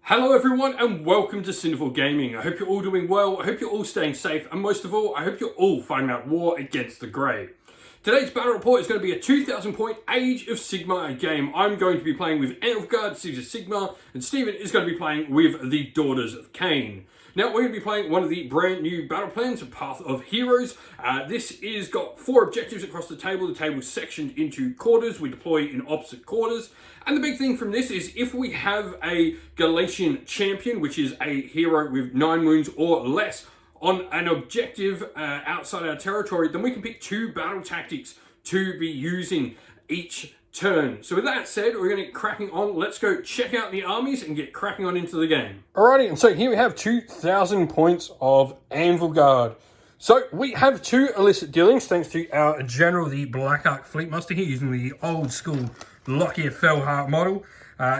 Hello everyone and welcome to Sinful Gaming. I hope you're all doing well, I hope you're all staying safe, and most of all, I hope you're all fighting that war against the Grey. Today's battle report is going to be a 2000 point Age of Sigmar game. I'm going to be playing with Anvil, Sigmar, and Stephen is going to be playing with the Daughters of Khaine. Now we're going to be playing one of the brand new battle plans, Path of Heroes. This is got 4 objectives across the table. The table's sectioned into quarters. We deploy in opposite quarters. And the big thing from this is if we have a Galatian champion, which is a hero with 9 wounds or less, on an objective outside our territory, then we can pick 2 battle tactics to be using each turn. So with that said, we're going to get cracking on. Let's go check out the armies and get cracking on into the game. Alrighty, and so here we have 2,000 points of Anvil Guard. So we have 2 illicit dealings thanks to our general, the Black Ark Fleetmaster here, using the old school Lockyer Fellheart model.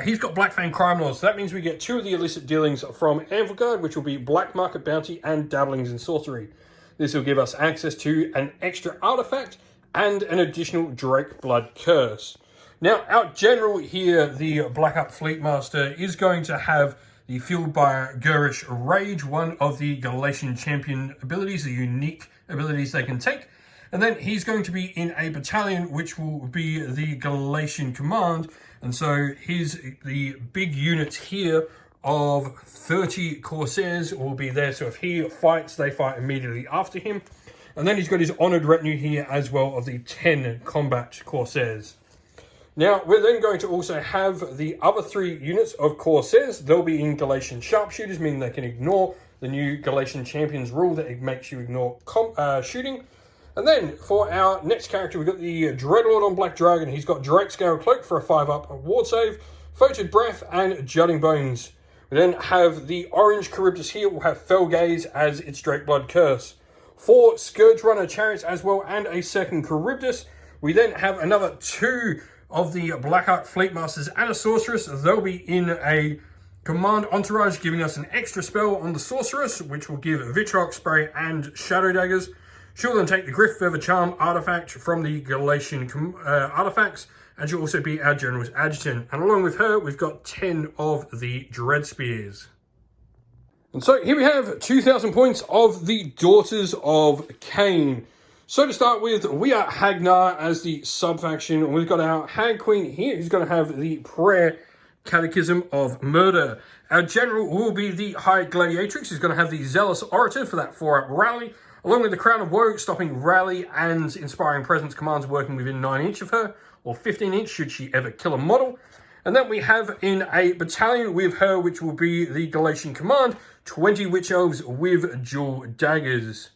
He's got Black Fang Crime Laws, so that means we get 2 of the illicit dealings from Anvil Guard, which will be Black Market Bounty and Dabblings in Sorcery. This will give us access to an extra artifact and an additional Drake Blood Curse. Now, our general here, the Black Ark Fleetmaster, is going to have the Fueled by Gurish Rage, one of the Galatian champion abilities, the unique abilities they can take. And then he's going to be in a battalion, which will be the Galatian Command. And so the big units here of 30 Corsairs will be there. So if he fights, they fight immediately after him. And then he's got his honoured retinue here as well of the 10 combat Corsairs. Now, we're then going to also have the other 3 units of Corsairs. They'll be in Galatian Sharpshooters, meaning they can ignore the new Galatian Champions rule that it makes you ignore shooting. And then, for our next character, we've got the Dreadlord on Black Dragon. He's got Direct Scale Cloak for a 5-up ward save, Photed Breath, and Jutting Bones. We then have the Orange Charybdis here. We'll have Fell Gaze as its Drake Blood Curse. 4 Scourge Runner Chariots as well, and a second Charybdis. We then have another 2 of the Black Ark Fleetmasters and a Sorceress. They'll be in a command entourage, giving us an extra spell on the Sorceress, which will give Vitriol Spray and Shadow Daggers. She'll then take the Griff Feather Charm artifact from the Galatian artifacts, and she'll also be our General's Adjutant. And along with her, we've got 10 of the Dread Spears. And so here we have 2,000 points of the Daughters of Khaine. So to start with, we are Hagnar as the sub-faction, and we've got our Hag Queen here, who's going to have the Prayer Catechism of Murder. Our General will be the High Gladiatrix, who's going to have the Zealous Orator for that 4-up rally, along with the Crown of Woe, stopping Rally and Inspiring Presence commands working within 9 inch of her, or 15 inch should she ever kill a model. And then we have in a battalion with her, which will be the Galatian Command, 20 Witch Elves with dual daggers.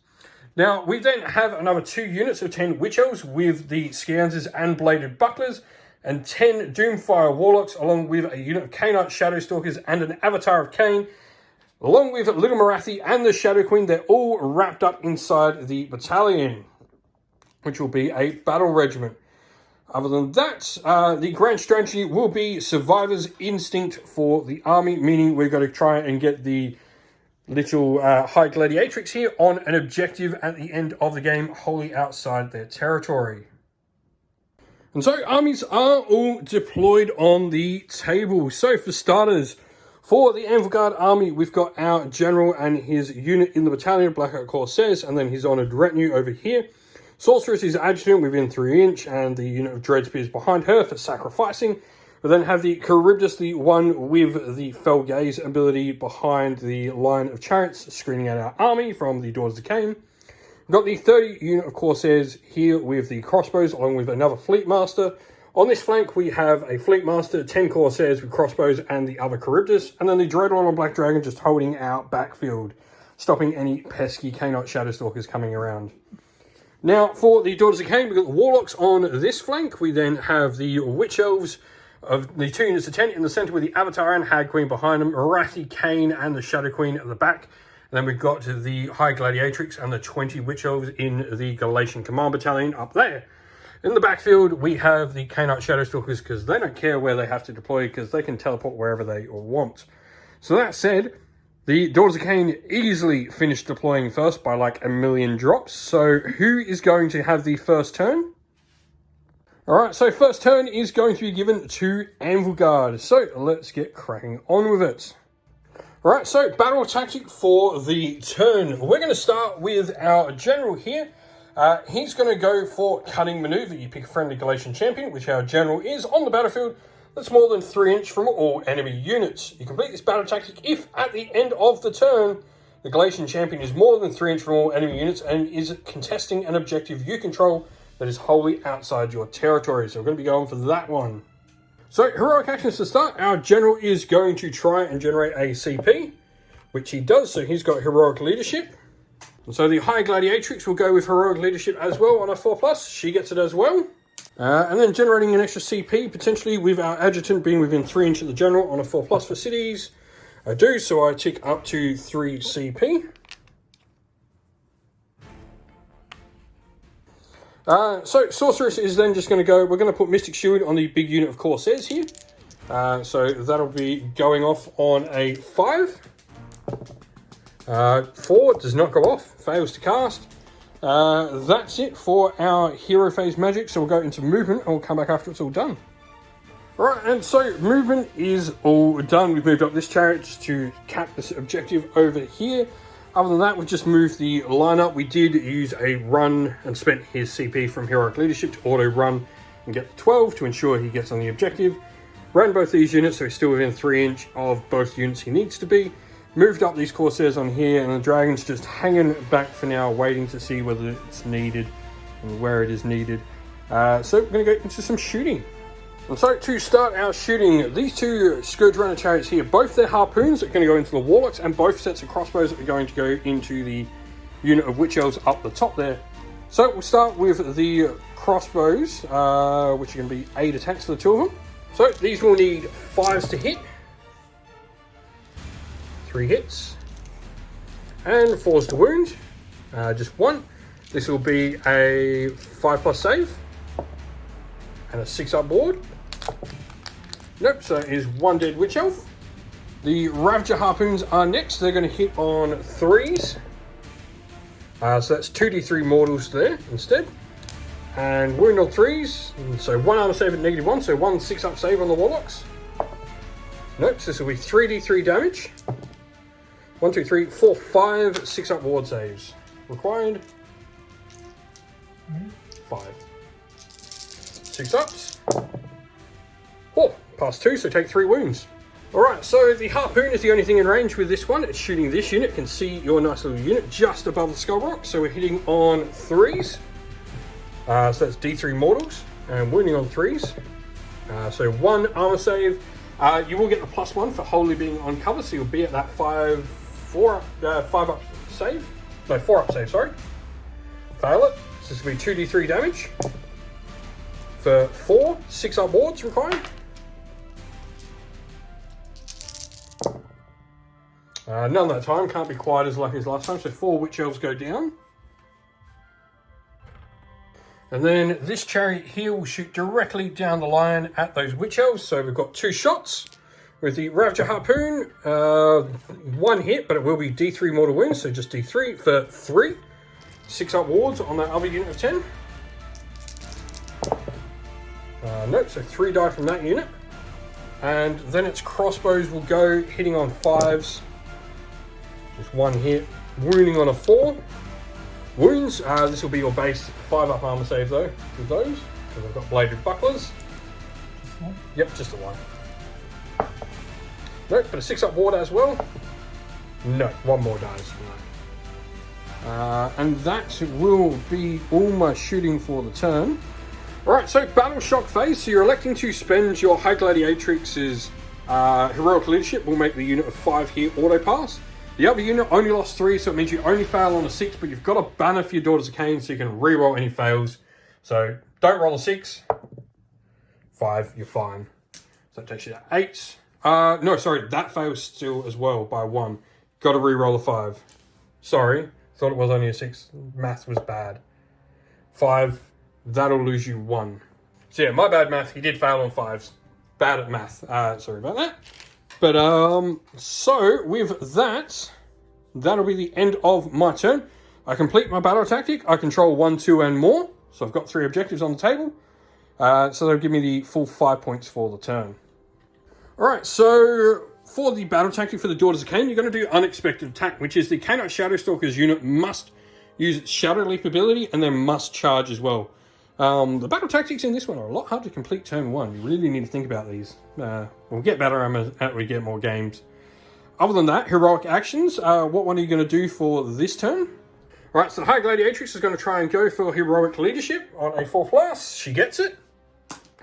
Now, we then have another 2 units of 10 Witch Elves with the Scansers and Bladed Bucklers, and 10 Doomfire Warlocks, along with a unit of Khainite Shadowstalkers and an Avatar of Khaine, along with Little Marathi and the Shadow Queen. They're all wrapped up inside the battalion, which will be a battle regiment. Other than that, the grand strategy will be Survivor's Instinct for the army, meaning we're going to try and get the little High Gladiatrix here on an objective at the end of the game, wholly outside their territory. And so armies are all deployed on the table. So for starters, for the Anvil Guard army, we've got our General and his unit in the battalion, Black Ark Corsairs, and then his honoured retinue over here. Sorceress is Adjutant within 3 inch, and the unit of Dread Spears behind her for sacrificing. We then have the Charybdis, the one with the Fell Gaze ability behind the line of chariots, screening out our army from the Daughters of Khaine. We've got the 30 unit of Corsairs here with the crossbows, along with another Fleetmaster. On this flank, we have a Fleetmaster, 10 Corsairs with crossbows, and the other Charybdis, and then the Dreadlord on Black Dragon just holding out backfield, stopping any pesky Khainite Shadowstalkers coming around. Now, for the Daughters of Khaine, we've got the Warlocks on this flank. We then have the Witch Elves of the 2 units of 10 in the centre with the Avatar and Hag Queen behind them, Marathi, Khaine, and the Shadow Queen at the back. And then we've got the High Gladiatrix and the 20 Witch Elves in the Galatian Command Battalion up there. In the backfield, we have the Khainite Shadowstalkers, because they don't care where they have to deploy, because they can teleport wherever they want. So that said, the Daughters of Khaine easily finished deploying first by like 1,000,000 drops. So who is going to have the first turn? Alright, so first turn is going to be given to Anvil Guard. So let's get cracking on with it. Alright, so battle tactic for the turn. We're going to start with our general here. He's going to go for cutting maneuver. You pick a friendly Galatian champion, which our general is, on the battlefield that's more than 3 inches from all enemy units. You complete this battle tactic if, at the end of the turn, the Galatian champion is more than 3 inches from all enemy units and is contesting an objective you control that is wholly outside your territory. So we're going to be going for that one. So, heroic actions to start. Our general is going to try and generate a CP, which he does. So he's got heroic leadership. And so the high gladiatrix will go with heroic leadership as well on a 4+. She gets it as well. And then generating an extra CP, potentially with our adjutant being within 3 inches of the general on a 4+ for cities. I do, so I tick up to 3 CP. So Sorceress is then just going to go, we're going to put Mystic Shield on the big unit of Corsairs here. So that'll be going off on a 5. 4 does not go off, fails to cast. That's it for our hero phase magic, so we'll go into movement and we'll come back after it's all done. Alright, and so movement is all done. We've moved up this chariot to cap this objective over here. Other than that, we've just moved the lineup. We did use a run and spent his CP from heroic leadership to auto run and get the 12 to ensure he gets on the objective. Ran both these units, so he's still within 3 inches of both units he needs to be. Moved up these Corsairs on here, and the Dragon's just hanging back for now, waiting to see whether it's needed and where it is needed. So we're going to go into some shooting. And so to start our shooting, these 2 Scourge Runner chariots here, both their harpoons are going to go into the Warlocks, and both sets of crossbows are going to go into the unit of Witch Elves up the top there. So we'll start with the crossbows, which are going to be 8 attacks for the 2 of them. So these will need 5s to hit. 3 hits. And 4s to wound. Just 1. This will be a 5+ save. And a 6-up board. Nope, so it is 1 dead Witch Elf. The Ravager Harpoons are next. They're going to hit on 3s. So that's 2d3 mortals there instead. And wound on 3s. And so 1 armor save at -1, so 1 6-up save on the Warlocks. Nope, so this will be 3d3 damage. 1, 2, 3, 4, 5 6-up ward saves. Required 5. 6-ups. Oh, pass 2, so take 3 wounds. Alright, so the harpoon is the only thing in range with this one. It's shooting this unit. Can see your nice little unit just above the skull rock. So we're hitting on 3s. So that's D3 mortals. And wounding on 3s. So 1 armor save. You will get the +1 for wholly being on cover. So you'll be at that 5-up save. No, 4-up save, sorry. Fail it. So this will be 2d3 damage. For 4 6-up boards required. None that time, can't be quite as lucky as last time, so 4 Witch Elves go down. And then this chariot here will shoot directly down the line at those Witch Elves, so we've got 2 shots. With the Ravager Harpoon, 1 hit, but it will be D3 mortal wounds, so just D3 for 3. 6-up wards on that other unit of 10. Nope, so 3 die from that unit. And then its crossbows will go, hitting on 5s. Just 1 hit, wounding on a 4. Wounds, this will be your base 5-up armor save though, with those, because I've got bladed bucklers. Yep, just the 1. Nope, but a 6-up ward as well. No, 1 more dies. No. And that will be all my shooting for the turn. Alright, so battle shock phase. So you're electing to spend your high gladiatrix's heroic leadership. Will make the unit of 5 here auto pass. The other unit only lost 3, so it means you only fail on a 6, but you've got a banner for your Daughters of Khaine, so you can re-roll any fails. So don't roll a 6. 5, you're fine. So that takes you to 8. No, sorry, that fails still as well by 1. Got to re-roll a 5. Sorry, thought it was only a 6. Math was bad. 5, that'll lose you 1. So yeah, my bad math. He did fail on 5s. Bad at math. Sorry about that. But, so with that, that'll be the end of my turn. I complete my battle tactic. I control 1, 2, and more. So I've got 3 objectives on the table. So they'll give me the full 5 points for the turn. Alright, so for the battle tactic for the Daughters of Khaine, you're going to do Unexpected Attack, which is the Khainite Shadowstalker's unit must use its Shadow Leap ability and then must charge as well. The battle tactics in this one are a lot harder to complete turn 1. You really need to think about these. We'll get better as we get more games. Other than that, heroic actions. What one are you going to do for this turn? Alright, so the High Gladiatrix is going to try and go for heroic leadership on a 4th class. She gets it.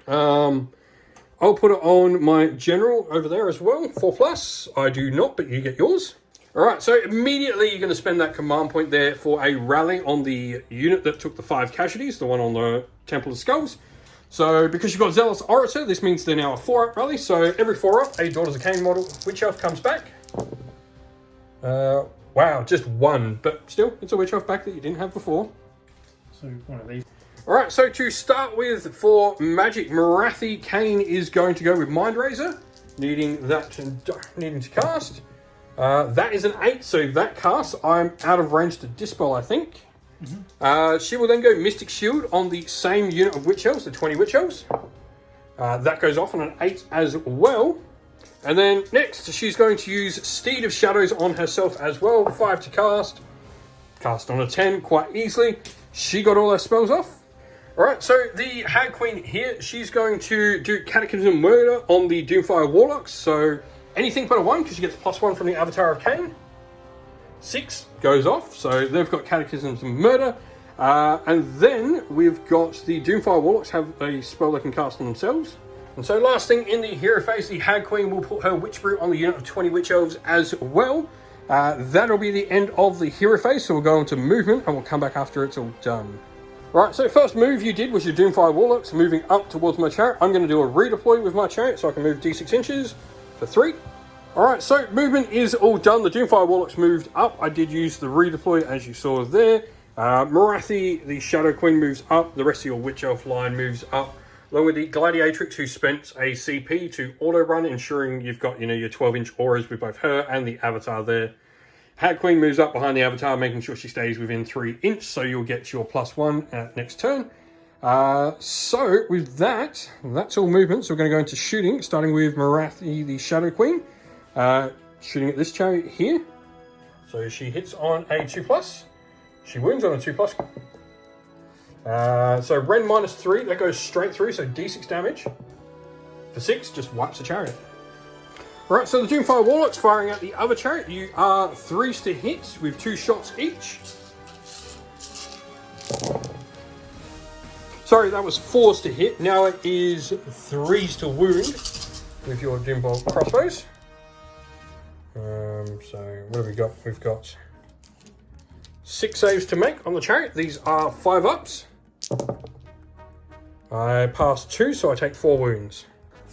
I'll put it on my general over there as well. 4th class. I do not, but you get yours. Alright, so immediately you're going to spend that command point there for a rally on the unit that took the 5 casualties, the one on the Temple of Skulls. So, because you've got Zealous Orator, this means they're now a 4-up rally. So, every 4-up, a Daughters of Khaine model Witch Elf comes back. Wow, just 1, but still, it's a Witch Elf back that you didn't have before. So, one of these. Alright, so to start with, for Magic, Morathi, Khaine is going to go with Mind Razor, needing to cast. That is an 8, so that cast, I'm out of range to Dispel, I think. She will then go Mystic Shield on the same unit of Witch Elves, the 20 Witch Elves. That goes off on an 8 as well. And then next, she's going to use Steed of Shadows on herself as well. 5 to cast. Cast on a 10 quite easily. She got all her spells off. Alright, so the Hag Queen here, she's going to do Catechism Murder on the Doomfire Warlocks. So anything but a 1, because she gets +1 from the Avatar of Khaine. 6 goes off, so they've got Catechisms and Murder. And then we've got the Doomfire Warlocks have a spell they can cast on themselves. And so last thing in the hero phase, the Hag Queen will put her Witch Brew on the unit of 20 Witch Elves as well. That'll be the end of the hero phase, so we'll go into movement and we'll come back after it's all done. Right, so first move you did was your Doomfire Warlocks moving up towards my chariot. I'm going to do a redeploy with my chariot so I can move D6 inches for 3. Alright, so movement is all done. The Doomfire Warlocks moved up. I did use the redeploy as you saw there. Morathi, the Shadow Queen, moves up. The rest of your Witch Elf line moves up. Along with the Gladiatrix, who spent a CP to auto-run, ensuring you've got, your 12-inch auras with both her and the Avatar there. Hag Queen moves up behind the Avatar, making sure she stays within 3 inches, so you'll get your +1 at next turn. So, with that, that's all movement. So we're going to go into shooting, starting with Morathi, the Shadow Queen. Shooting at this chariot here. So she hits on a 2+. She wounds on a 2+. So Ren -3, that goes straight through, so D6 damage. For 6, just wipes the chariot. Right, so the Doomfire Warlocks firing at the other chariot. You are 3s to hit with 2 shots each. Sorry, that was 4s to hit. Now it is 3s to wound with your Doombolt crossbows. So what have we got? We've got 6 saves to make on the chariot. These are 5-ups. I passed 2, so I take 4 wounds.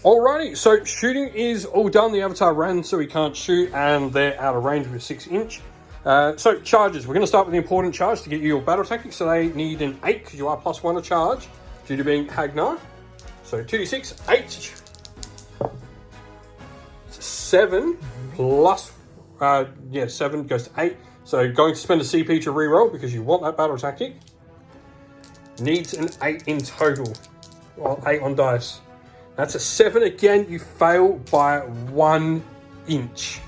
Alrighty, so shooting is all done. The Avatar ran, so he can't shoot, and they're out of range with 6 inch. So charges. We're going to start with the important charge to get you your battle tactics. So they need an 8 because you are +1 to charge due to being Hagnar. So 2d6, 8. 7 plus, 7 goes to 8. So going to spend a CP to reroll because you want that battle tactic. Needs an 8 in total. Well, 8 on dice. That's a 7 again. You fail by 1 inch.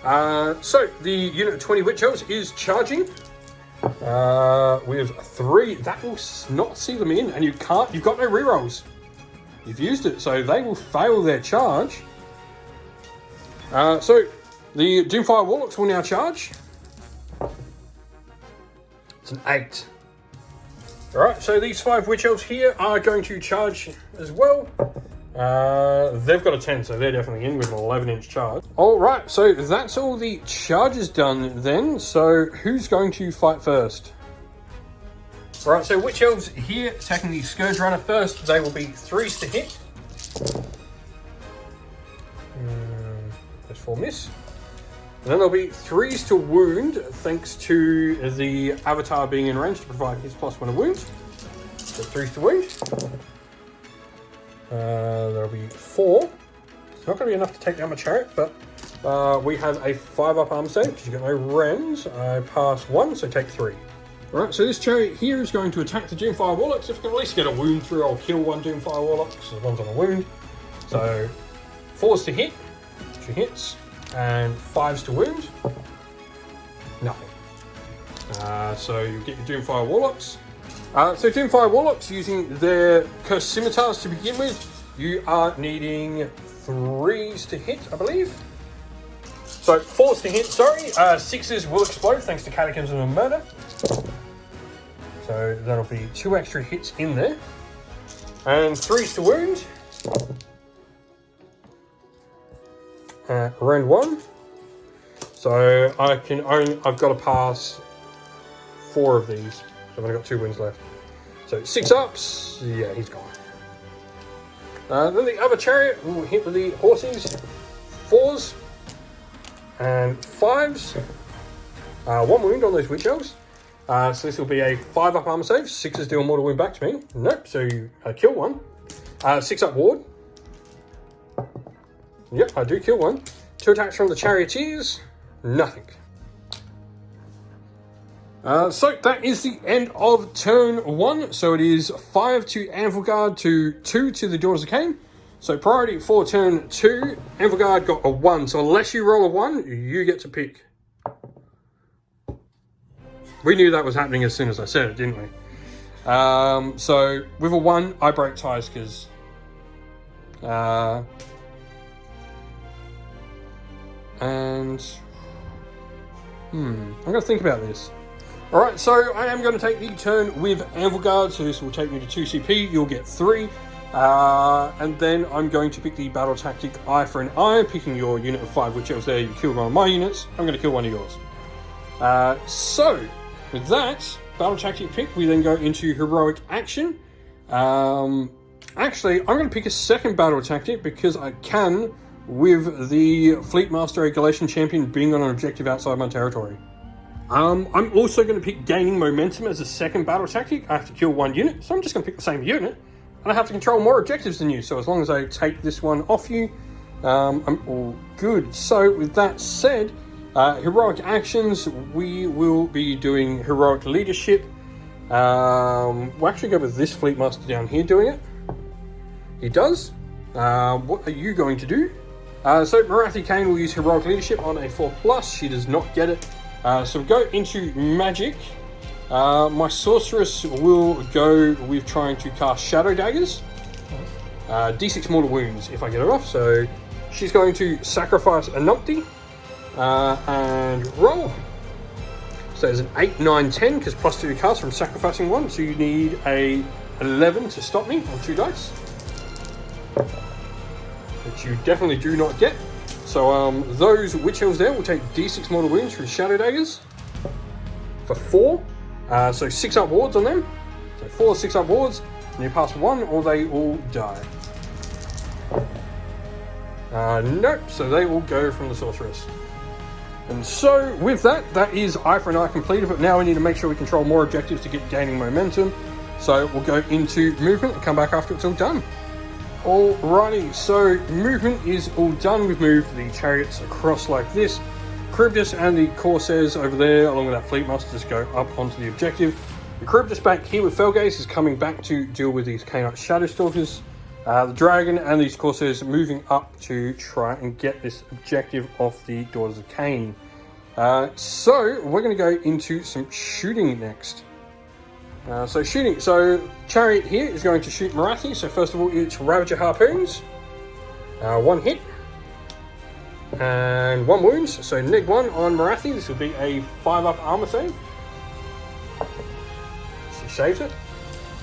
So the unit of 20 Witch Elves is charging with 3. That will not see them in, and you've got no rerolls. You've used it, so they will fail their charge. So the Doomfire Warlocks will now charge. It's an 8. Alright, so these 5 Witch Elves here are going to charge as well. They've got a 10, so they're definitely in with an 11-inch charge. Alright, so that's all the charges done then. So who's going to fight first? Alright, so Witch Elves here attacking the Scourge Runner first. They will be 3s to hit. That's 4 miss. And then there'll be 3s to wound, thanks to the Avatar being in range to provide his +1 of wound. So 3s to wound. There'll be 4. It's not going to be enough to take down my chariot, but we have a 5-up armor save because you've got no rends. I pass 1, so take 3. Alright, so this chariot here is going to attack the Doomfire Warlocks. If I can at least get a wound through, I'll kill one Doomfire Warlock because the one's on a wound. So 4s to hit, 2 hits, and 5s to wound, nothing. So you get your Doomfire Warlocks. So Doomfire Warlocks, using their Cursed Scimitars to begin with, you are needing 3s to hit, I believe. So 4s to hit, sorry. 6s will explode thanks to Catacomb and Murder. So that'll be 2 extra hits in there. And 3s to wound. Round 1. So I've got to pass 4 of these. So I've only got 2 wounds left. So 6 ups, yeah, he's gone. Then the other chariot will hit with the horses. 4s and 5s. 1 wound on those witch elves. So this will be a 5-up armor save. 6s deal mortal wound back to me. Nope, so you kill 1. 6-up ward. Yep, I do kill 1. 2 attacks from the charioteers. Nothing. So that is the end of turn 1. So it is 5 to Anvil Guard to 2 to the Daughters of Khaine. So priority for turn 2, Anvil Guard got a 1. So unless you roll a 1, you get to pick. We knew that was happening as soon as I said it, didn't we? So with a 1, I break ties because I'm going to think about this. Alright, so I am going to take the turn with Anvil Guard, so this will take me to 2 CP, you'll get 3. And then I'm going to pick the battle tactic eye for an eye, picking your unit of 5 witch elves there, you killed one of my units, I'm going to kill one of yours. So, with that battle tactic pick, we then go into heroic action. Actually, I'm going to pick a second battle tactic because I can, with the Fleet Master, a Galatian champion, being on an objective outside my territory. I'm also going to pick gaining momentum as a second battle tactic. I have to kill 1 unit, so I'm just going to pick the same unit. And I have to control more objectives than you, so as long as I take this one off you, I'm all good. So with that said, heroic actions, we will be doing heroic leadership. We'll actually go with this Fleet Master down here doing it. He does. What are you going to do? So Marathi Khaine will use heroic leadership on a 4+. She does not get it. So we'll go into magic. My sorceress will go with trying to cast Shadow Daggers. D6 mortal wounds if I get it off. So she's going to sacrifice a numpty and roll. So there's an 8, 9, 10 because +2 to cast from sacrificing 1. So you need a 11 to stop me on 2 dice, which you definitely do not get. So those witch elves there will take D6 mortal wounds from Shadow Daggers for 4. So 6-up wards on them. So 4 6-up wards, and you pass 1 or they all die. Nope, so they will go from the sorceress. And so with that, that is eye for an eye completed, but now we need to make sure we control more objectives to get gaining momentum. So we'll go into movement and come back after it's all done. Alrighty, so movement is all done. We've moved the chariots across like this. Charybdis and the Corsairs over there, along with that Fleet Master, just go up onto the objective. The Charybdis back here with Felgaze is coming back to deal with these Khainite Shadowstalkers. The Dragon and these Corsairs moving up to try and get this objective off the Daughters of Khaine. So we're going to go into some shooting next. So shooting, so Chariot here is going to shoot Marathi. So first of all, it's Ravager Harpoons. 1 hit. And 1 wound. So neg 1 on Marathi. This will be a 5-up armor save. She saves it.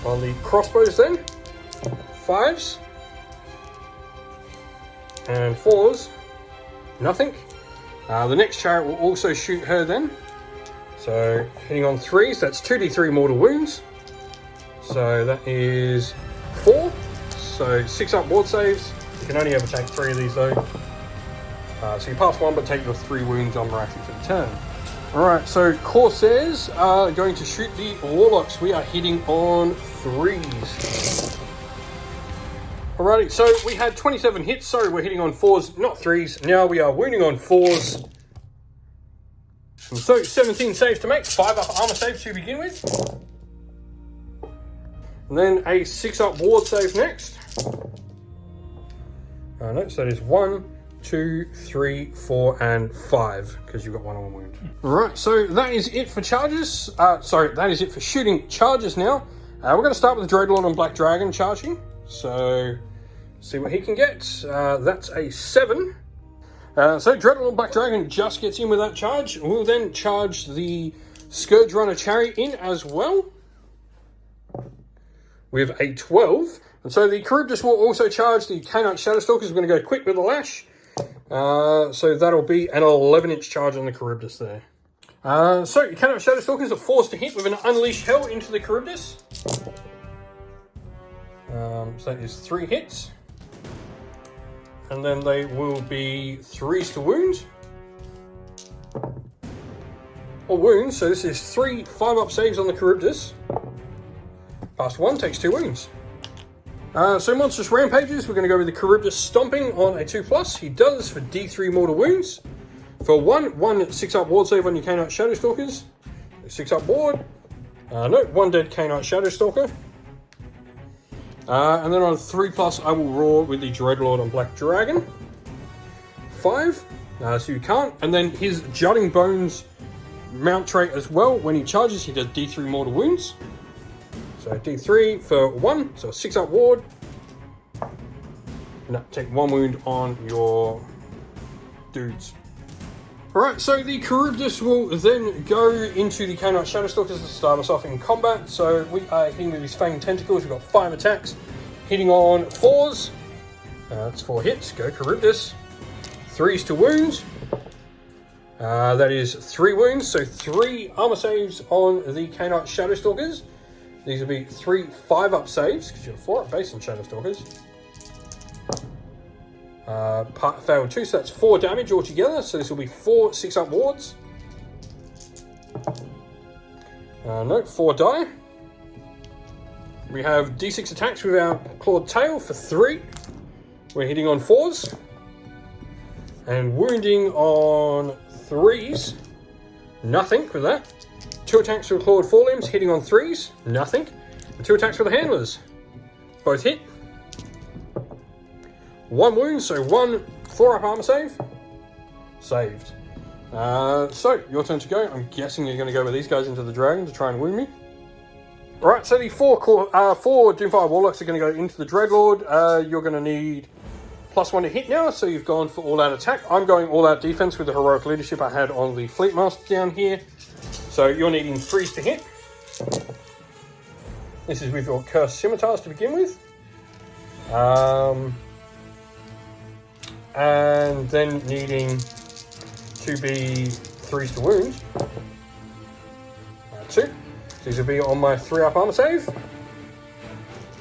On the crossbows then, 5s. And 4s. Nothing. The next chariot will also shoot her then. So hitting on 3s, that's 2d3 mortal wounds. So that is 4. So 6-up ward saves. You can only ever take 3 of these though. So you pass 1 but take your 3 wounds on Marathi for the turn. Alright, so Corsairs are going to shoot the Warlocks. We are hitting on 3s. Alrighty, so we had 27 hits. Sorry, we're hitting on 4s, not 3s. Now we are wounding on 4s. So 17 saves to make, 5-up armor saves to begin with. And then a 6-up ward save next. No, so that is 1, 2, 3, 4, and 5, because you've got 1 on wound. Right, so that is it for charges. Sorry, that is it for shooting charges now. We're going to start with the Dreadlord on Black Dragon charging. So, see what he can get. That's a 7. So Dreadlord on Black Dragon just gets in with that charge. We'll then charge the Scourge Runner Chariot in as well, with a 12. And so the Charybdis will also charge the Khaine Shadowstalkers. We're going to go quick with the lash. So that'll be an 11-inch charge on the Charybdis there. So Khaine Shadowstalkers are forced to hit with an Unleash Hell into the Charybdis. So that is 3 hits. And then they will be 3s to wound. Or wounds, so this is 3 5-up saves on the Charybdis. Past 1 takes 2 wounds. So Monstrous Rampages, we're going to go with the Charybdis Stomping on a 2+. He does for D3 mortal wounds. For 1 6-up ward save on your Khaine Shadowstalkers. 6-up ward. No, 1 dead Khaine Shadowstalker. And then on 3+, I will roar with the Dreadlord on Black Dragon. 5, so you can't. And then his Jutting Bones mount trait as well. When he charges, he does D3 mortal wounds. So D3 for 1, so a 6-up ward. No, take 1 wound on your dudes. Alright, so the Charybdis will then go into the Khaine Shadowstalkers to start us off in combat. So we are hitting with his Fanged Tentacles. We've got 5 attacks, hitting on 4s. That's 4 hits. Go Charybdis. 3s to wound. That is 3 wounds, so 3 armor saves on the Khaine Shadowstalkers. These will be 3 5-up saves, because you're 4-up base on Shadowstalkers. Failed 2, so that's 4 damage altogether. So this will be 4 6-up wards. No, 4 die. We have D6 attacks with our Clawed Tail for 3. We're hitting on 4s. And wounding on 3s. Nothing with that. 2 attacks with Clawed Forelimbs, hitting on 3s. Nothing. And 2 attacks with the Handlers. Both hit. 1 wound, so 1 4-up armor save. Saved. So, your turn to go. I'm guessing you're going to go with these guys into the dragon to try and wound me. Alright, so the 4 Doomfire Warlocks are going to go into the Dreadlord. You're going to need +1 to hit now, so you've gone for all-out attack. I'm going all-out defense with the heroic leadership I had on the Fleet Master down here. So you're needing 3s to hit. This is with your Cursed Scimitars to begin with. And then needing to be 3s to wound. 2. So these will be on my 3-up armor save.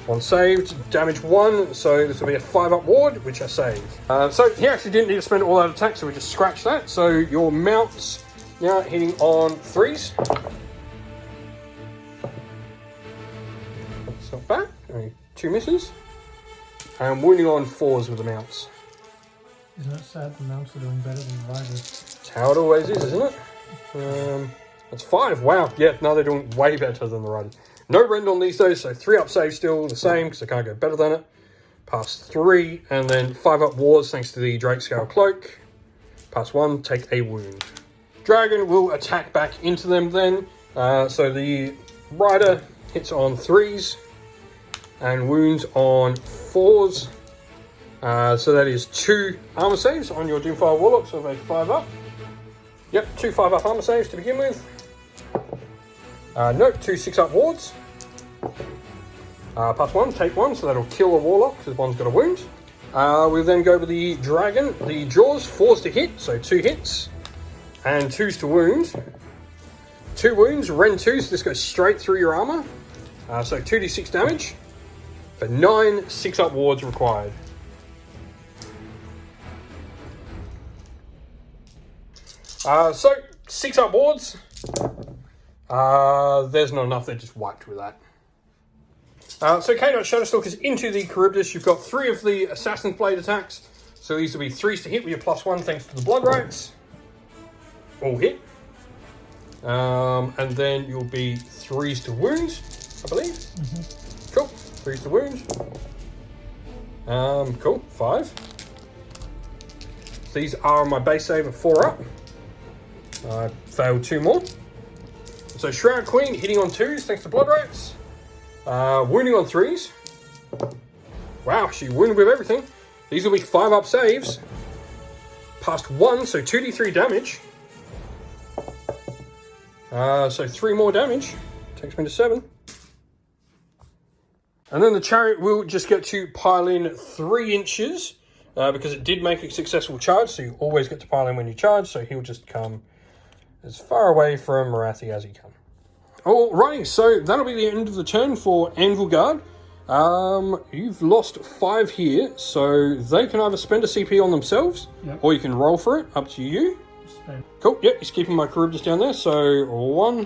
1 saved, damage 1, so this will be a 5-up ward, which I saved. So he actually didn't need to spend all out attack, so we just scratched that. So your mounts now hitting on 3s. It's not bad, only 2 misses. And wounding on 4s with the mounts. Isn't it sad the mounts are doing better than the riders? That's how it always is, isn't it? That's 5, wow. Yeah, no, they're doing way better than the riders. No rend on these days, so 3-up save still the same, because I can't go better than it. Pass 3, and then 5-up wards thanks to the Drakescale Cloak. Pass 1, take a wound. Dragon will attack back into them then. So the Rider hits on 3s, and wounds on 4s. So that is 2 armor saves on your Doomfire Warlocks of a 5-up. Yep, 2 5-up armor saves to begin with. Nope, 2 6-up wards. Pass 1, take 1, so that'll kill a Warlock, because one's got a wound. We'll then go with the Dragon. The Jaws, 4s to hit, so 2 hits. And 2s to wound. 2 wounds, Rend 2, so this goes straight through your armor. So 2d6 damage. For 9 6-up wards required. So 6-up wards. There's not enough, they're just wiped with that. So Khaine Shadowstalkers into the Charybdis. You've got 3 of the Assassin's Blade attacks. So these will be 3s to hit with your +1 thanks to the Blood Rites. All hit. And then you'll be 3s to wound, I believe. Cool. 3s to wound. Cool. 5. these are my base save of 4 up. I failed 2 more. So Shroud Queen hitting on 2s thanks to Blood Rats. Wounding on 3s. Wow, she wounded with everything. These will be 5 up saves. Past 1, so 2d3 damage. So 3 more damage. Takes me to 7. And then the Chariot will just get to pile in 3 inches. Because it did make a successful charge, so you always get to pile in when you charge, so he'll just come as far away from Morathi as he can. Alrighty, so that'll be the end of the turn for Anvil Guard. You've lost 5 here, so they can either spend a CP on themselves, or you can roll for it, up to you. Spend. Cool, yep, he's keeping my Charybdis down there, so 1.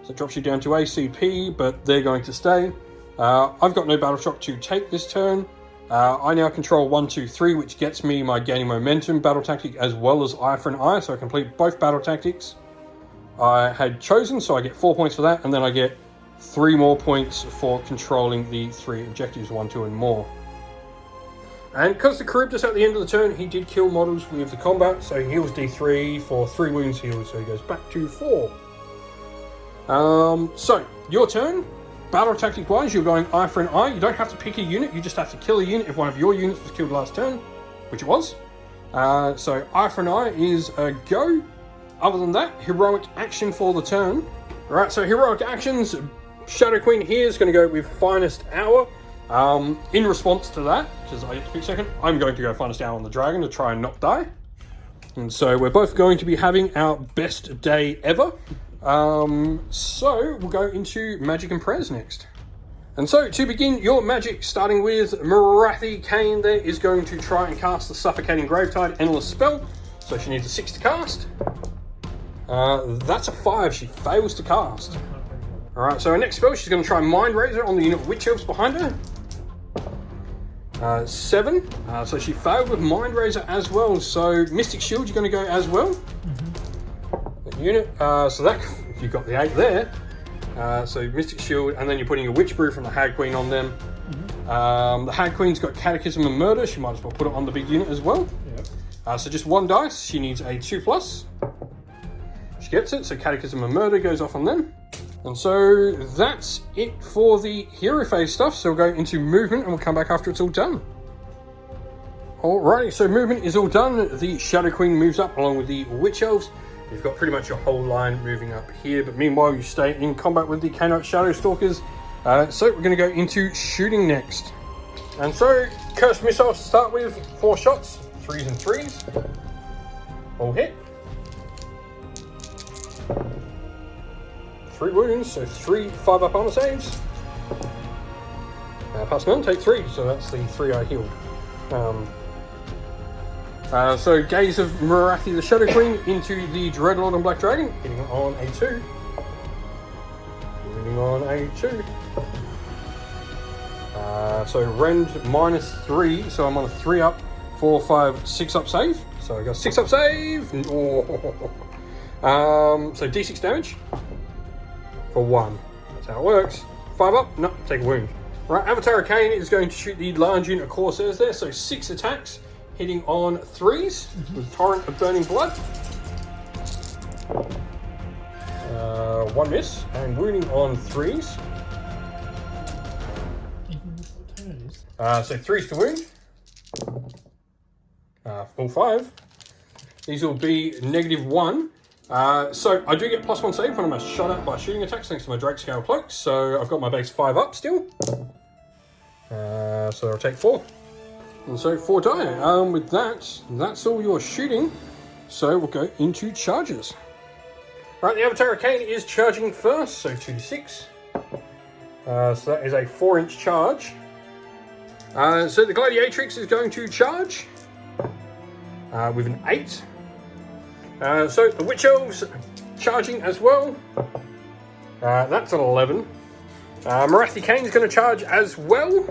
So it drops you down to ACP, but they're going to stay. I've got no Battle Shock to take this turn. I now control 1, 2, 3, which gets me my Gaining Momentum battle tactic as well as Eye for an Eye, so I complete both battle tactics I had chosen, so I get 4 points for that, and then I get 3 more points for controlling the 3 objectives, 1, 2, and more. And because the Charybdis at the end of the turn, he did kill models with the combat, so he heals D3 for 3 wounds healed, so he goes back to 4. So, your turn. Battle tactic wise, you're going Eye for an Eye. You don't have to pick a unit, you just have to kill a unit if one of your units was killed last turn, which it was. So Eye for an Eye is a go. Other than that, heroic action for the turn. Alright, so heroic actions, Shadow Queen here is going to go with Finest Hour. In response to that, because I get to pick second, I'm going to go Finest Hour on the dragon to try and not die. And so we're both going to be having our best day ever. So we'll go into magic and prayers next. And so to begin your magic, starting with Morathi, Khaine there is going to try and cast the Suffocating Gravetide Endless spell. So she needs a 6 to cast. That's a 5, she fails to cast. Alright, so her next spell, she's going to try Mind Razor on the unit of Witch Elves behind her. 7, so she failed with Mind Razor as well, so Mystic Shield, you're going to go as well. Unit, so that you got the 8 there. So Mystic Shield, and then you're putting a Witch Brew from the Hag Queen on them. The Hag Queen's got Catechism and Murder. She might as well put it on the big unit as well. So just 1 dice. She needs a 2+. She gets it. So Catechism and Murder goes off on them. And so that's it for the hero phase stuff. So we'll go into movement, and we'll come back after it's all done. Alrighty, so movement is all done. The Shadow Queen moves up along with the Witch Elves. You've got pretty much your whole line moving up here, but meanwhile you stay in combat with the Khainite Shadow Stalkers. So we're going to go into shooting next. And so, Cursed Missiles to start with, 4 shots, 3s and 3s. All hit. 3 wounds, so 3 5-up armor saves. Pass none, take 3, so that's the 3 I healed. So Gaze of Morathi the Shadow Queen into the Dreadlord and Black Dragon, hitting on a 2. Hitting on a 2. So Rend -3, so I'm on a 3 up, 4, 5, 6 up save. So I got 6 up save. Oh. So D6 damage for 1. That's how it works. 5 up, no, take a wound. Right, Avatar of Khaine is going to shoot the large unit of Corsairs there, so 6 attacks. Hitting on 3s with Torrent of Burning Blood. 1 miss, and wounding on 3s. So 3s to wound. Full 5. These will be -1. So I do get +1 save when I'm shot at by shooting attacks thanks to my Drake Scale Cloak. So I've got my base 5 up still. So I'll take 4. And so 4 die. With that, that's all your shooting. So we'll go into charges. Right, the Avatar of Khaine is charging first, so 2d6. So that is a 4-inch charge. So the Gladiatrix is going to charge with an 8. So the Witch Elves charging as well. That's an 11. Morathi Khaine is going to charge as well.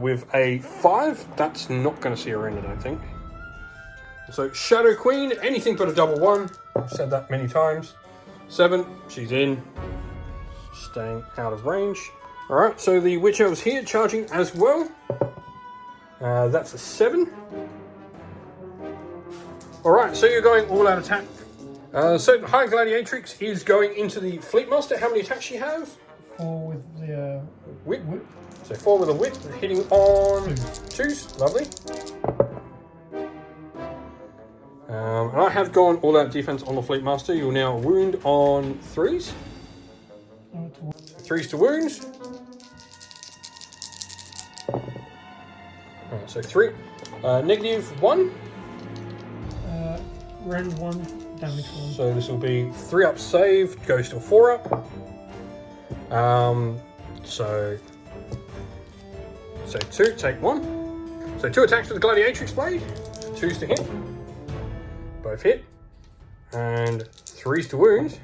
With a 5, that's not going to see her in, I don't think. So Shadow Queen, anything but a double 1. I've said that many times. 7, she's in. Staying out of range. Alright, so the Witch Elves here charging as well. That's a 7. Alright, so you're going all out attack. So the High Gladiatrix is going into the Fleet Master. How many attacks do you have? 4 with the Whip. So 4 with a whip, hitting on 2s. Lovely. And I have gone all out defense on the Fleet Master. You'll now wound on 3s. 3s to wounds. Alright, so 3. -1. Rend 1, damage 1. So this will be 3 up save, goes to a 4 up. So 2, take 1. So 2 attacks with the Gladiatrix Blade. 2s to hit. Both hit. And 3s to wound.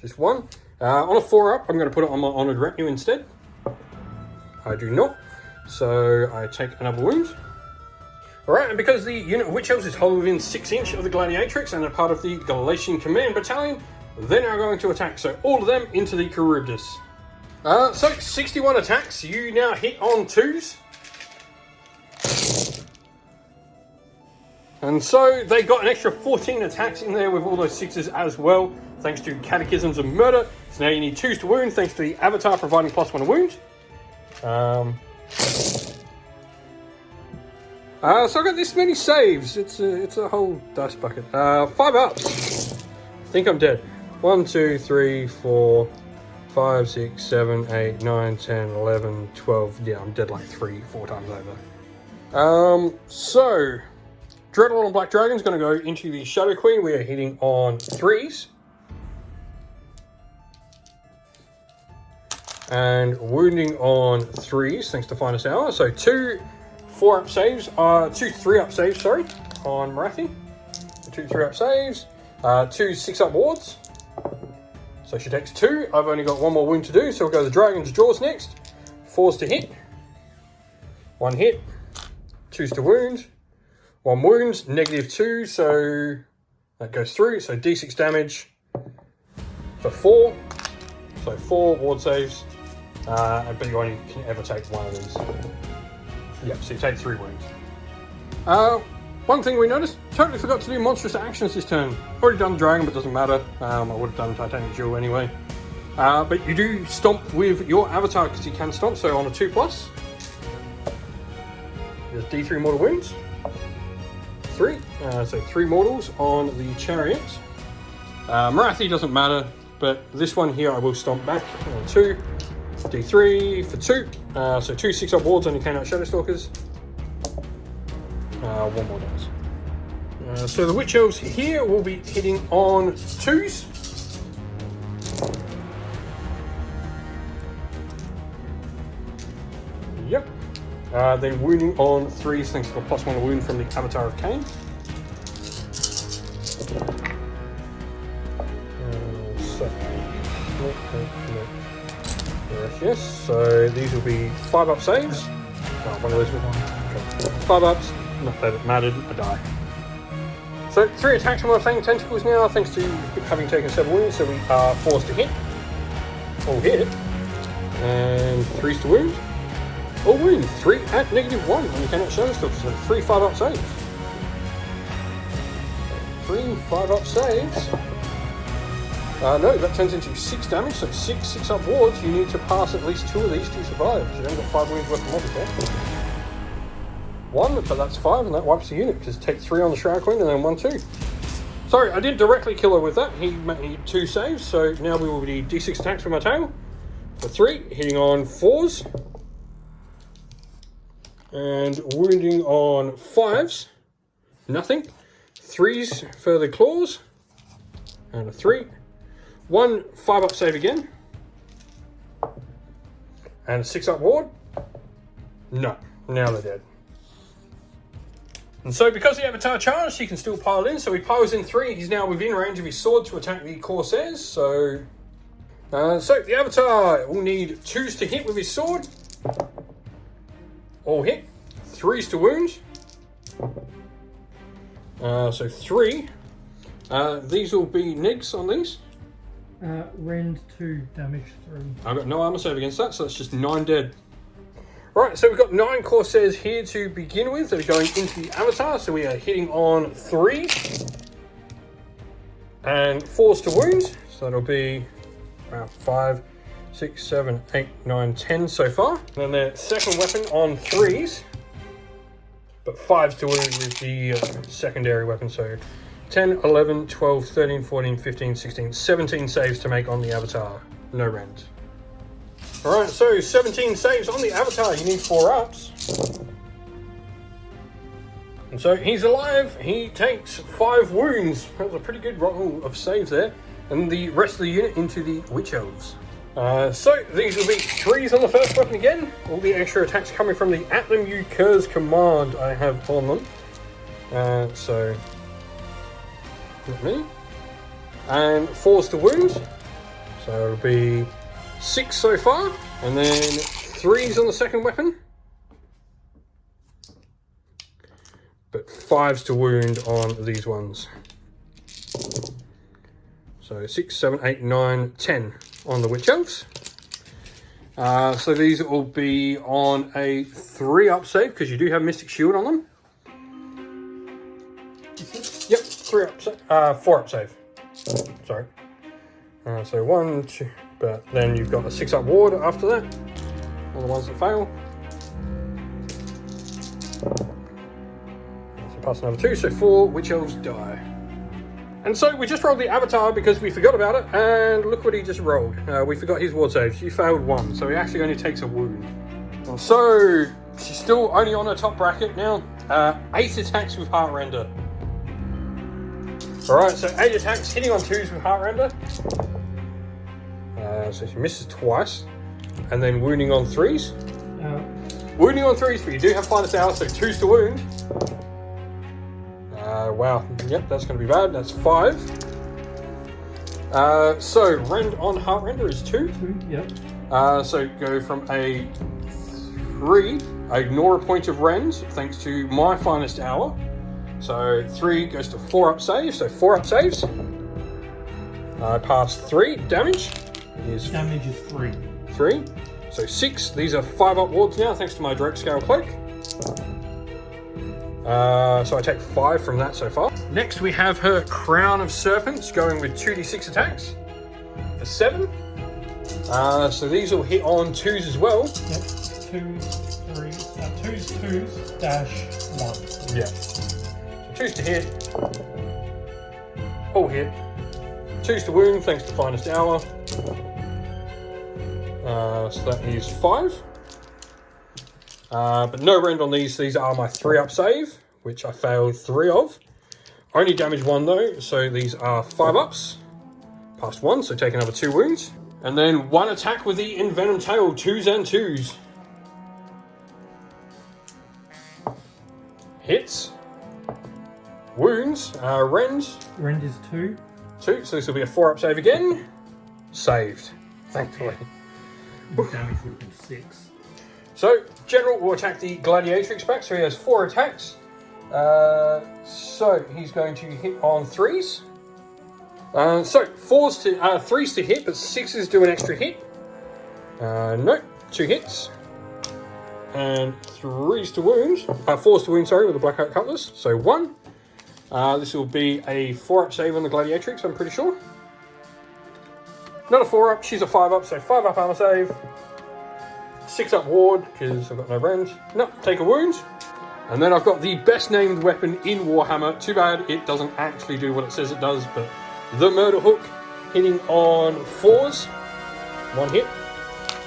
Just 1. On a 4 up, I'm going to put it on my Honoured Retinue instead. I do not. So I take another wound. Alright, and because the unit of Witch Elves is held within 6 inch of the Gladiatrix and are part of the Galatian Command Battalion, they're now going to attack. So all of them into the Charybdis. So 61 attacks. You now hit on 2s. And so they got an extra 14 attacks in there with all those 6s as well, thanks to Catechisms of Murder. So now you need 2s to wound, thanks to the Avatar providing +1 to wound. So I got this many saves. It's a whole dice bucket. 5 ups. I think I'm dead. 1, 2, 3, 4, 5, 6, 7, 8, 9, 10, 11, 12. Yeah, I'm dead like 3-4 times over. So Dreadlord and Black Dragon's going to go into the Shadow Queen. We are hitting on 3s. And wounding on 3s, thanks to Finest Hour. So 2 3-up saves, sorry, on Marathi. 2 3-up saves, 2 6-up wards. So she takes 2. I've only got 1 more wound to do, so we'll go to the Dragon's Jaws next. 4s to hit. 1 hit. 2s to wound. 1 wounds, -2, so that goes through. So D6 damage for 4. So 4 ward saves, but you only can ever take 1 of these. Yep, so you take 3 wounds. One thing we noticed, totally forgot to do monstrous actions this turn. Already done the dragon, but doesn't matter. I would have done Titanic Jewel anyway. But you do stomp with your avatar because you can stomp, so on a 2+. There's D3 mortal wounds. 3, so 3 mortals on the chariot. Marathi doesn't matter, but this one here I will stomp back on 2. D3 for 2, so 2 6-up wards on your Khaine Shadowstalkers. 1 more dice. So the Witch Elves here will be hitting on 2s. Yep. Then wounding on 3s, thanks to the +1 wound from the Avatar of Khaine. Yes, so these will be 5-up saves. One of those will 5 ups, not that it mattered, I die. So 3 attacks from my Fang Tentacles now, thanks to having taken 7 wounds, so we are 4s to hit. All hit. And 3s to wound. All wound. 3 at -1, and you cannot show stuff, so 3 5-up saves. 3 5-up saves. No, that turns into 6 damage, so 6 6-up wards. You need to pass at least 2 of these to survive. So you've only got 5 wounds worth of modifier. 1, but that's 5, and that wipes the unit, because take 3 on the Shroud Queen and then 1, 2. Sorry, I didn't directly kill her with that. He made 2 saves, so now we will be D6 attacks with my tail. For 3, hitting on 4s. And wounding on 5s. Nothing. 3s for the claws. And a 3. 1 5-up save again. And a 6-up ward. No, now they're dead. And so because the Avatar charged, he can still pile in. So he piles in 3. He's now within range of his sword to attack the Corsairs. So the Avatar will need 2s to hit with his sword. All hit. 3s to wound. So 3. These will be negs on these. Rend 2, damage 3. I've got no armor save against that, so that's just 9 dead. Alright, so we've got 9 Corsairs here to begin with that are going into the avatar. So we are hitting on 3 and 4s to wound. So that'll be 5, 6, 7, 8, 9, 10 so far. And then their second weapon on 3s, but 5s to wound with the secondary weapon. So 10, 11, 12, 13, 14, 15, 16, 17 saves to make on the avatar. No rend. Alright, so 17 saves on the avatar. You need 4 ups. And so he's alive. He takes 5 wounds. That was a pretty good roll of saves there. And the rest of the unit into the Witch Elves. So these will be 3s on the first weapon again. All the extra attacks coming from the At Them You Curse command I have on them. So not many. And 4s to wound. So it'll be 6 so far, and then 3s on the second weapon, but 5s to wound on these ones. So 6, 7, 8, 9, 10 on the Witch Elves. So these will be on a 3-up save because you do have Mystic Shield on them. Yep, 4-up save. Sorry. So 1, 2. But then you've got a 6-up ward after that, all the ones that fail. So pass another 2, so 4 Witch Elves die. And so we just rolled the avatar because we forgot about it, and look what he just rolled. We forgot his ward saves. You failed 1, so he actually only takes a wound. And so she's still only on her top bracket now. 8 attacks with Heartrender. Alright, so 8 attacks hitting on 2s with Heartrender. So she misses twice, and then wounding on 3s. Wounding on 3s, but you do have Finest Hour, so 2s to wound. Wow, yep, that's going to be bad. That's 5. So rend on Heartrender is 2. Yep. So go from a 3, ignore a point of rend, thanks to my Finest Hour. So 3 goes to 4-up saves, so 4-up saves. I passed 3 damage. Damage is 3. 3. So 6. These are 5-up wards now, thanks to my direct scale cloak. So I take 5 from that so far. Next we have her Crown of Serpents going with 2d6 attacks for 7. So these will hit on 2s as well. Yep. 2s dash 1. Yeah. So 2s to hit. All hit. 2s to wound, thanks to Finest Hour. So that is 5. But no rend on these. These are my 3-up save, which I failed 3 of. Only damage 1 though, so these are 5-ups. Passed 1, so take another 2 wounds. And then 1 attack with the Envenom Tail, 2s and 2s. Hits. Wounds. Rend. Rend is 2. 2, so this will be a 4-up save again. Saved, thankfully. Damage would have been 6. So, General will attack the Gladiatrix back, so he has 4 attacks. So, he's going to hit on 3s. So, 3s to hit, but 6s do an extra hit. No, 2 hits. And 3s to wound. 4s to wound, sorry, with the Blackout Cutlass. So, 1. This will be a 4-up save on the Gladiatrix, I'm pretty sure. Not a 4-up, she's a 5-up, so 5-up armor save. 6-up ward, because I've got no rend. No, take a wound. And then I've got the best named weapon in Warhammer. Too bad it doesn't actually do what it says it does, but the Murder Hook, hitting on 4s, 1 hit,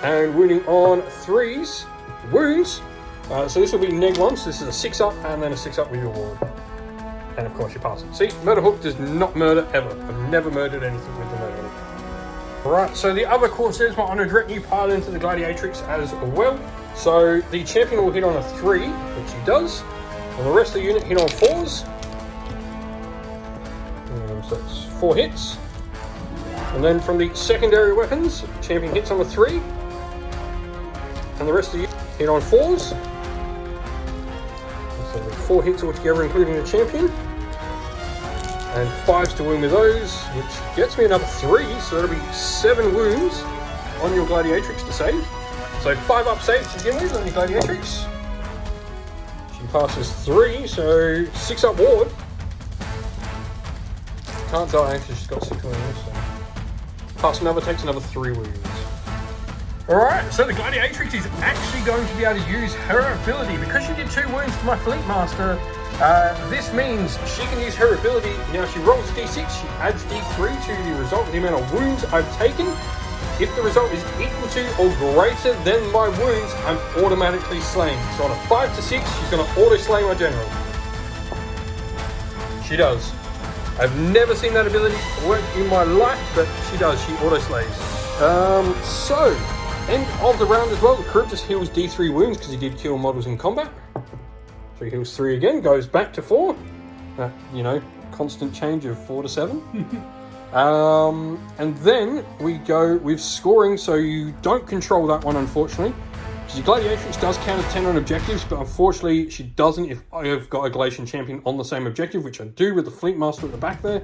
and wounding on 3s, wounds. So this will be neg 1, so this is a 6-up, and then a 6-up with your ward. And of course you pass it. See, Murder Hook does not murder ever. I've never murdered anything with the Murder Hook. Alright, so the other Corsairs might want to direct you pile into the Gladiatrix as well. So the champion will hit on a 3, which he does. And the rest of the unit hit on 4s. So that's 4 hits. And then from the secondary weapons, champion hits on a 3. And the rest of the unit hit on 4s. So 4 hits altogether, including the champion. And 5s to wound with those, which gets me another 3, so that'll be 7 wounds on your Gladiatrix to save. So 5 up saves to begin with on the Gladiatrix. She passes 3, so 6 up ward. Can't die because she's got 6 wounds. So. Pass another, takes another 3 wounds. Alright, so the Gladiatrix is actually going to be able to use her ability. Because she did 2 wounds to my Fleet Master, this means she can use her ability. Now she rolls d6, she adds d3 to the result, the amount of wounds I've taken. If the result is equal to or greater than my wounds, I'm automatically slain. So on a 5 to 6, she's going to auto-slay my general. She does. I've never seen that ability work in my life, but she does. She auto-slays. So, end of the round as well. The crew just heals d3 wounds because he did kill models in combat. So he heals 3 again, goes back to 4. You know, constant change of 4 to 7. And then we go with scoring, so you don't control that one, unfortunately. Because your Gladiatrix does count as 10 on objectives, but unfortunately she doesn't if I have got a Galatian champion on the same objective, which I do with the Fleet Master at the back there.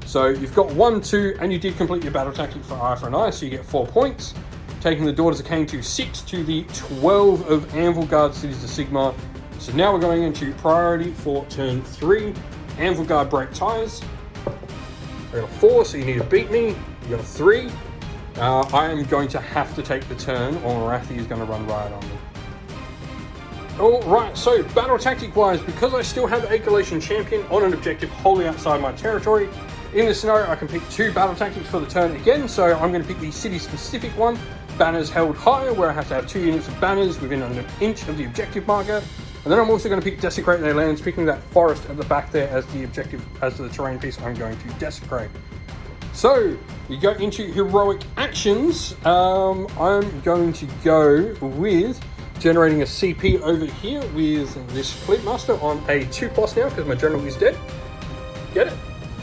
So you've got 1, 2, and you did complete your battle tactic for Eye for an Eye, so you get 4 points. Taking the Daughters of Khaine to 6 to the 12 of Anvil Guard cities to Sigmar. So now we're going into priority for turn 3. Anvil Guard break ties. I got a 4, so you need to beat me. You got a 3. I am going to have to take the turn, or Marathi is going to run riot on me. Alright, so battle tactic wise, because I still have a Galatian champion on an objective wholly outside my territory, in this scenario I can pick 2 battle tactics for the turn again. So I'm going to pick the city specific one, banners held higher, where I have to have 2 units of banners within an inch of the objective marker. And then I'm also going to pick desecrate their lands, picking that forest at the back there as the objective, as the terrain piece I'm going to desecrate. So you go into heroic actions. I'm going to go with generating a CP over here with this Fleet Master on a 2+ now because my general is dead. Get it?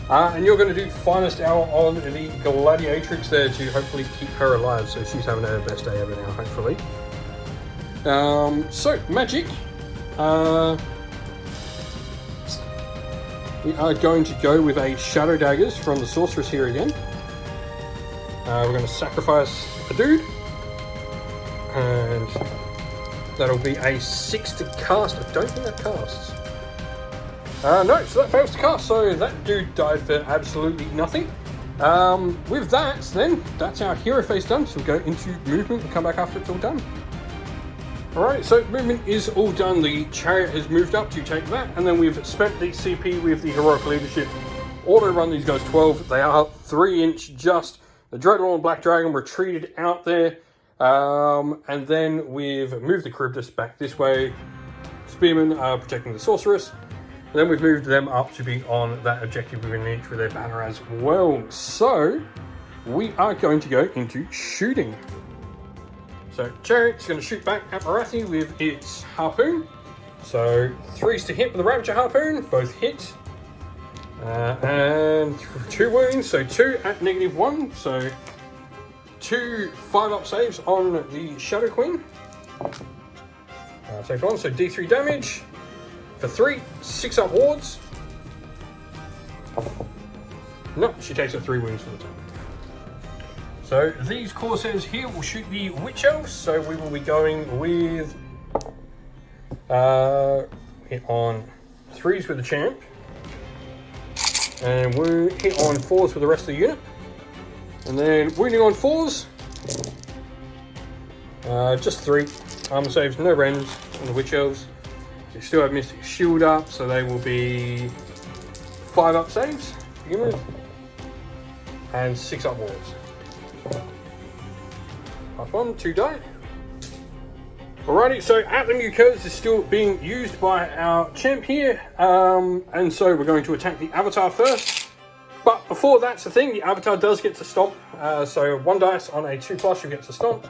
And you're going to do finest hour on the Gladiatrix there to hopefully keep her alive. So she's having her best day ever now, hopefully. So magic. We are going to go with a Shadow Daggers from the Sorceress here again. We're going to sacrifice a dude. And that'll be a 6 to cast. I don't think that casts. No, so that fails to cast. So that dude died for absolutely nothing. With that, then, that's our hero phase done. So we'll go into movement and come back after it's all done. Alright, so movement is all done. The chariot has moved up to take that, and then we've spent the CP with the heroic leadership. Auto run these guys 12. They are 3-inch just. The Dreadlord and Black Dragon retreated out there, and then we've moved the Charybdis back this way. Spearmen are protecting the Sorceress, and then we've moved them up to be on that objective within an inch with their banner as well. So we are going to go into shooting. So Chariot's going to shoot back at Marathi with its harpoon. So 3s to hit with the Ravager harpoon, both hit. And 2 wounds, so 2 at -1. So 2 5-up saves on the Shadow Queen. Take 1, so D3 damage. For 3, 6-up wards. No, she takes 3 wounds for the turn. So these Corsairs here will shoot the Witch Elves, so we will be going with hit on 3s with the Champ, and we'll hit on 4s with the rest of the unit, and then wounding on 4s, just 3, armor saves, no rends on the Witch Elves. They still have Mystic Shield up, so they will be 5-up saves to begin with, and 6-up wards. +1, 2 die. Alrighty, so at the Mucos is still being used by our champ here, and so we're going to attack the Avatar first. But before that's the thing, the Avatar does get to stomp. So 1 dice on a 2+, you get to stomp.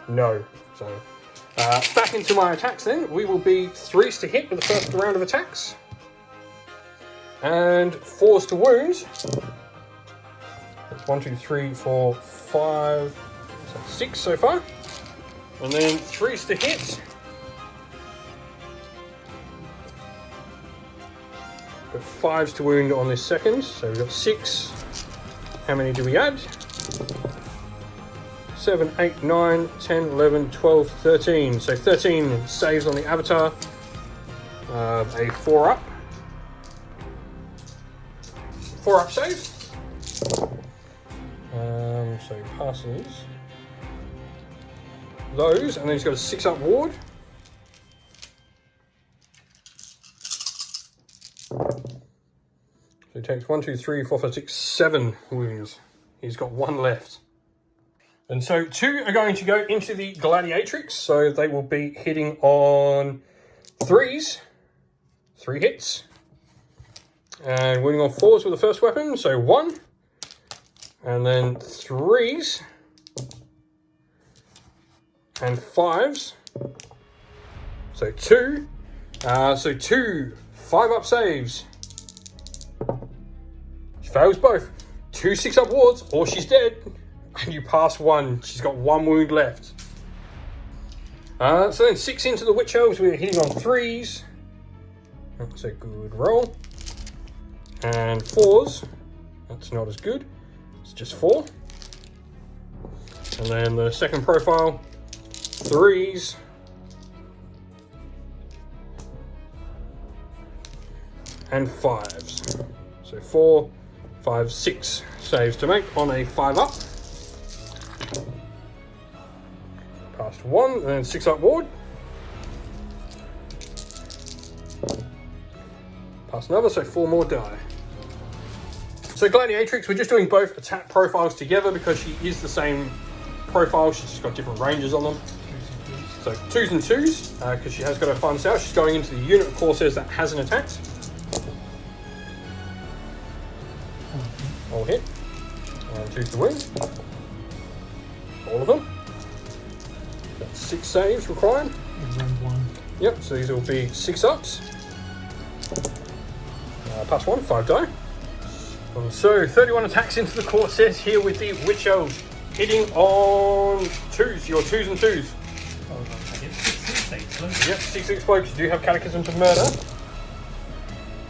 No. So back into my attacks then. We will be 3s to hit with the first round of attacks, and 4s to wound. That's 1, 2, 3, 4, 5, so 6 so far. And then 3s to hit. Got 5s to wound on this second. So we've got 6. How many do we add? 7, 8, 9, 10, 11, 12, 13. So 13 saves on the avatar. A 4-up. 4-up save. So he passes those, and then he's got a 6-up ward. So he takes 1, 2, 3, 4, 5, 6, 7 wounds. He's got 1 left. And so 2 are going to go into the Gladiatrix, so they will be hitting on 3s. 3 hits. And winning on 4s with the first weapon, so 1. And then 3s. And 5s. So 2. So 2 5-up saves. She fails both. 2 6-up wards, or she's dead. And you pass 1. She's got 1 wound left. So then 6 into the Witch Elves. We're hitting on 3s. That's a good roll. And 4s. That's not as good. It's just 4. And then the second profile. 3s. And 5s. So 4, 5, 6 saves to make on a 5-up. Past 1, and then 6-up ward. Past another, so 4 more die. So Gladiatrix, we're just doing both attack profiles together because she is the same profile, she's just got different ranges on them. So 2s and 2s, because she has got her fun style. She's going into the unit of Corsairs that hasn't attacked. All hit. And 2 to win. All of them. That's 6 saves required. Yep, so these will be 6-ups. Plus 1, 5 die. And so 31 attacks into the Corsairs here with the Witch Elves. Hitting on 2s, your 2s and 2s. Oh, I get 6 explosives. Yep, 6 explosives. You do have Catechism to Murder.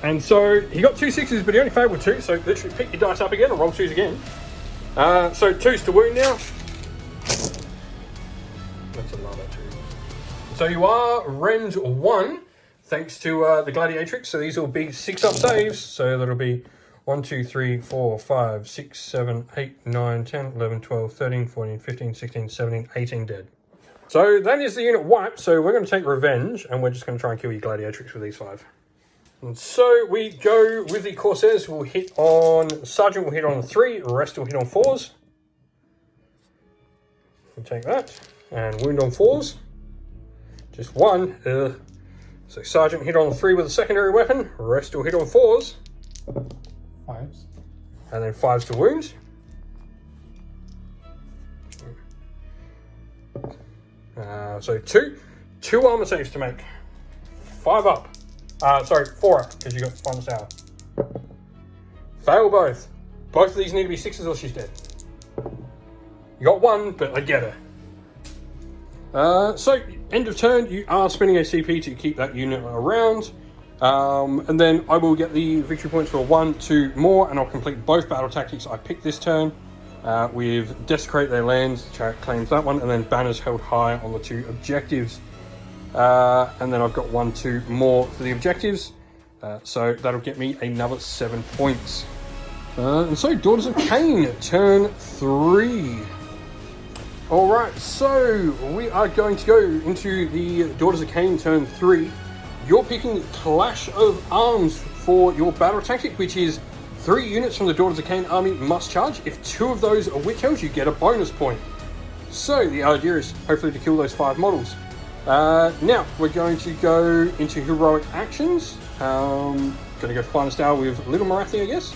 And so he got 2 6s, but he only failed with 2. So literally pick your dice up again and roll 2s again. So 2s to wound now. That's another 2. So you are rend 1, thanks to the Gladiatrix. So these will be 6-up saves. So that'll be 1, 2, 3, 4, 5, 6, 7, 8, 9, 10, 11, 12, 13, 14, 15, 16, 17, 18 dead. So that is the unit wiped. So we're going to take revenge, and we're just going to try and kill your Gladiatrix with these 5. And so we go with the Corsairs. We'll hit on Sergeant, will hit on 3, rest will hit on 4s. We'll take that. And wound on 4s. Just 1. So Sergeant hit on 3 with a secondary weapon, rest will hit on 4s. 5s. And then 5s to wound. So 2 armor saves to make. 5 up. Sorry, 4 up, because you got fun sour. Fail both. Both of these need to be 6s or she's dead. You got 1, but I get her. So, end of turn, you are spending a CP to keep that unit around. And then I will get the victory points for 1, 2 more, and I'll complete both battle tactics I picked this turn. With Desecrate Their Lands, Chariot claims that one, and then Banners held high on the 2 objectives. And then I've got 1, 2 more for the objectives. So that'll get me another 7 points. And so Daughters of Khaine, turn 3. Alright, so we are going to go into the Daughters of Khaine, turn 3. You're picking Clash of Arms for your battle tactic, which is 3 units from the Daughters of Khaine army must charge. If 2 of those are Witch Elves, you get a bonus point. So the idea is hopefully to kill those 5 models. Now we're going to go into heroic actions. Going to go Finest Hour with Little Marathi, I guess.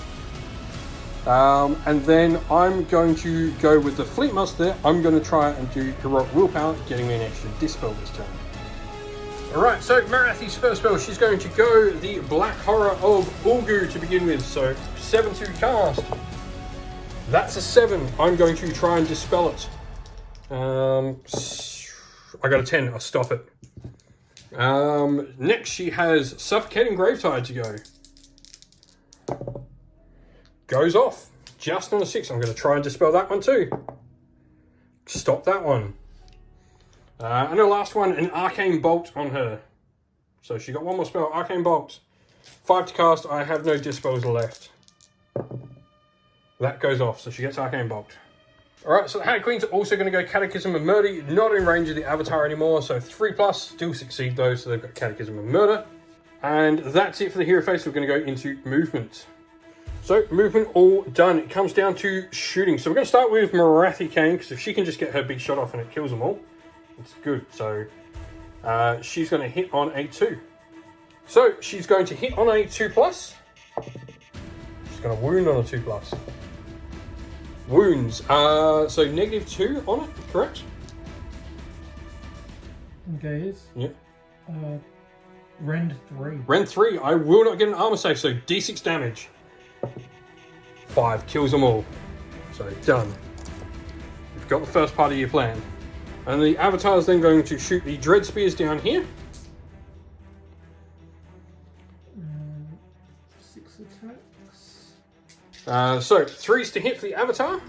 And then I'm going to go with the Fleet Muster. I'm going to try and do Heroic Willpower, getting me an extra Dispel this turn. Alright, so Marathi's first spell, she's going to go the Black Horror of Ulgu to begin with. So 7 to cast. That's a 7. I'm going to try and dispel it. I got a 10, I'll stop it. Next she has Suffocating Gravetide to go. Goes off, just on a 6. I'm going to try and dispel that one too. Stop that one. And the last one, an Arcane Bolt on her. So she got one more spell, Arcane Bolt. 5 to cast, I have no disposal left. That goes off, so she gets Arcane Bolt. Alright, so the Hag Queen's also going to go Catechism of Murder, not in range of the Avatar anymore, so 3+, still succeed those, so they've got Catechism of Murder. And that's it for the hero phase, we're going to go into movement. So, movement all done. It comes down to shooting. So we're going to start with Morathi Khaine, because if she can just get her big shot off and it kills them all, it's good. So, she's going to hit on a 2. So, she's going to hit on a 2+. She's going to wound on a 2+. Wounds. So -2 on it, correct? Okay, yes. Yep. Rend 3. Rend 3. I will not get an armor save, so D6 damage. 5 kills them all. So done. You've got the first part of your plan. And the Avatar is then going to shoot the Dread Spears down here. 6 attacks. So 3s to hit for the Avatar.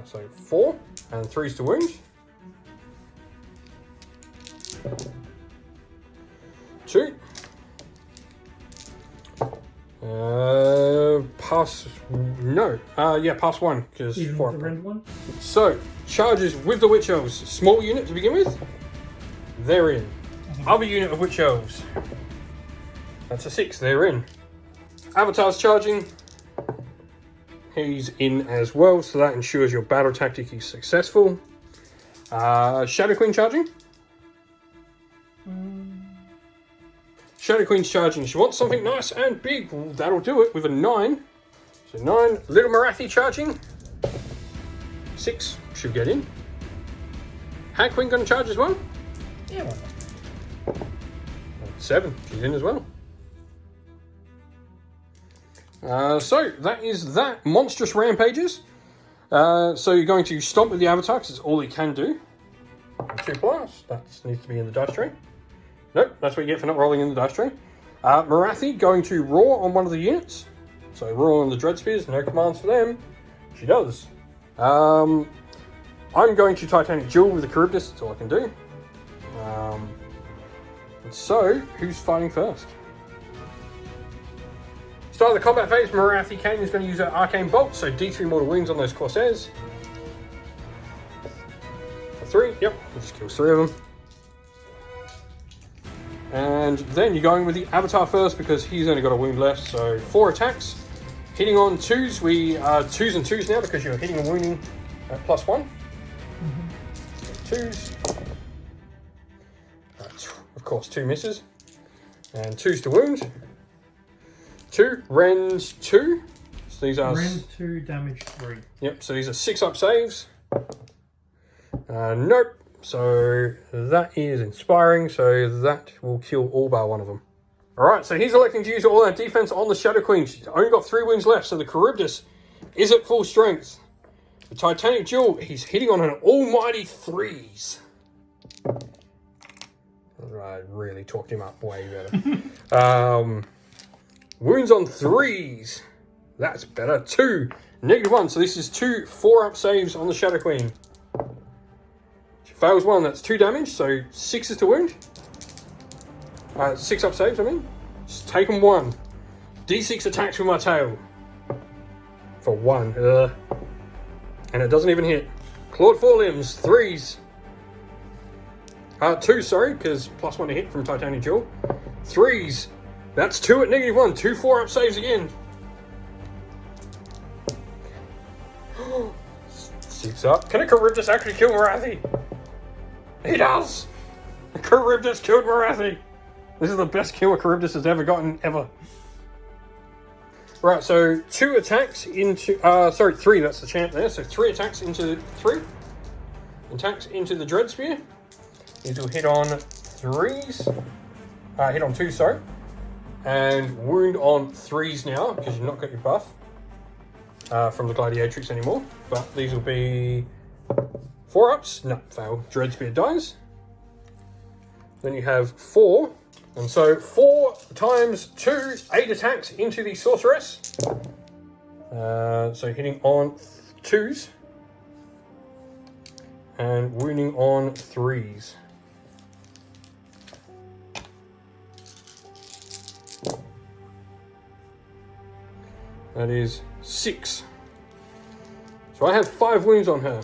So 4 and 3s to wound. 2. Pass. No. Yeah, pass 1 because 4. The rend one. So charges with the Witch Elves. Small unit to begin with. They're in. Other unit of Witch Elves. That's a 6. They're in. Avatar's charging. He's in as well, so that ensures your battle tactic is successful. Shadow Queen charging. Shadow Queen's charging. She wants something nice and big. Well, that'll do it with a 9. So 9. Little Morathi charging. 6. She'll get in. Hag Queen going to charge as well. Yeah, why not? 7. She's in as well. So that is that. Monstrous Rampages. So you're going to stomp with the Avatar because it's all he can do. 2+. That needs to be in the dice tray. Nope, that's what you get for not rolling in the dice tray. Morathi going to roar on one of the units. So roar on the Dread Spears. No commands for them. She does. I'm going to Titanic Jewel with the Charybdis. That's all I can do. So who's fighting first? Start of the combat phase, Morathi Khaine is going to use her Arcane Bolt, so D3 mortal wounds on those Corsairs. 3, yep, just kills 3 of them. And then you're going with the Avatar first because he's only got a wound left, so 4 attacks. Hitting on 2s, we are 2s and 2s now because you're hitting and wounding at +1. 2s. Of course, 2 misses. And 2s to wound. 2, Rend 2. So these are... Rend 2, damage 3. Yep, so these are 6-up saves. Nope. So that is inspiring, so that will kill all bar one of them. Alright, so he's electing to use all that defense on the Shadow Queen. She's only got 3 wounds left, so the Charybdis is at full strength. The Titanic Jewel, he's hitting on an almighty 3s. I really talked him up way better. Wounds on 3s. That's better. 2. -1. So this is 2 4-up saves on the Shadow Queen. She fails 1. That's 2 damage. So 6 is to wound. 6-up saves, I mean. Just take them 1. D6 attacks with my tail. For 1. And it doesn't even hit. Clawed 4 limbs. 3s. 2, sorry, because +1 to hit from Titanic Jewel. 3s. That's 2 at -1. 2 4-up saves again. 6 up. Can a Charybdis actually kill Morathi? He does! A Charybdis killed Morathi! This is the best kill a Charybdis has ever gotten, ever. Right, so 2 attacks into... 3, that's the champ there. So 3 attacks into 3. Attacks into the Dread Spear. These will hit on 3s. Hit on 2, sorry. And wound on 3s now, because you've not got your buff from the Gladiatrix anymore. But these will be 4-ups. No, fail. Dread Spear dies. Then you have 4. And so 4 times 2, 8 attacks into the Sorceress. So hitting on 2s. And wounding on 3s. That is 6. So I have 5 wounds on her.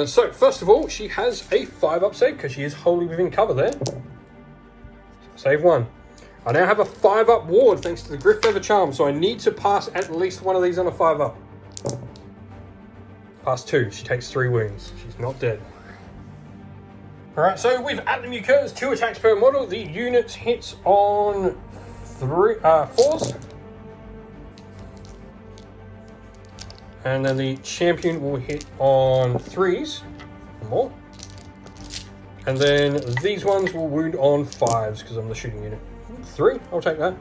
So first of all, she has a 5-up save because she is wholly within cover there. Save 1. I now have a 5-up ward thanks to the Griff Feather Charm, so I need to pass at least one of these on a 5-up. Pass 2. She takes 3 wounds. She's not dead. Alright, so with At Them You Curse, 2 attacks per model. The unit hits on 4s. And then the champion will hit on 3s. More. And then these ones will wound on 5s because I'm the shooting unit. 3, I'll take that.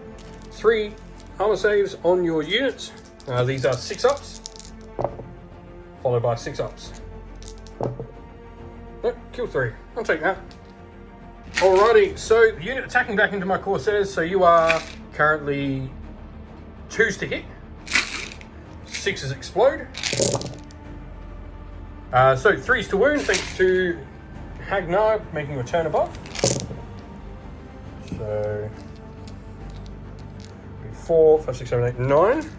3 armor saves on your units. These are 6-ups. Followed by 6-ups. Nope, kill 3. I'll take that. Alrighty, so the unit attacking back into my Corsairs. So you are currently 2s to hit. 6s explode. So 3s to wound thanks to Hagnar making a turn above. So 4, 5, 6, 7, 8, 9.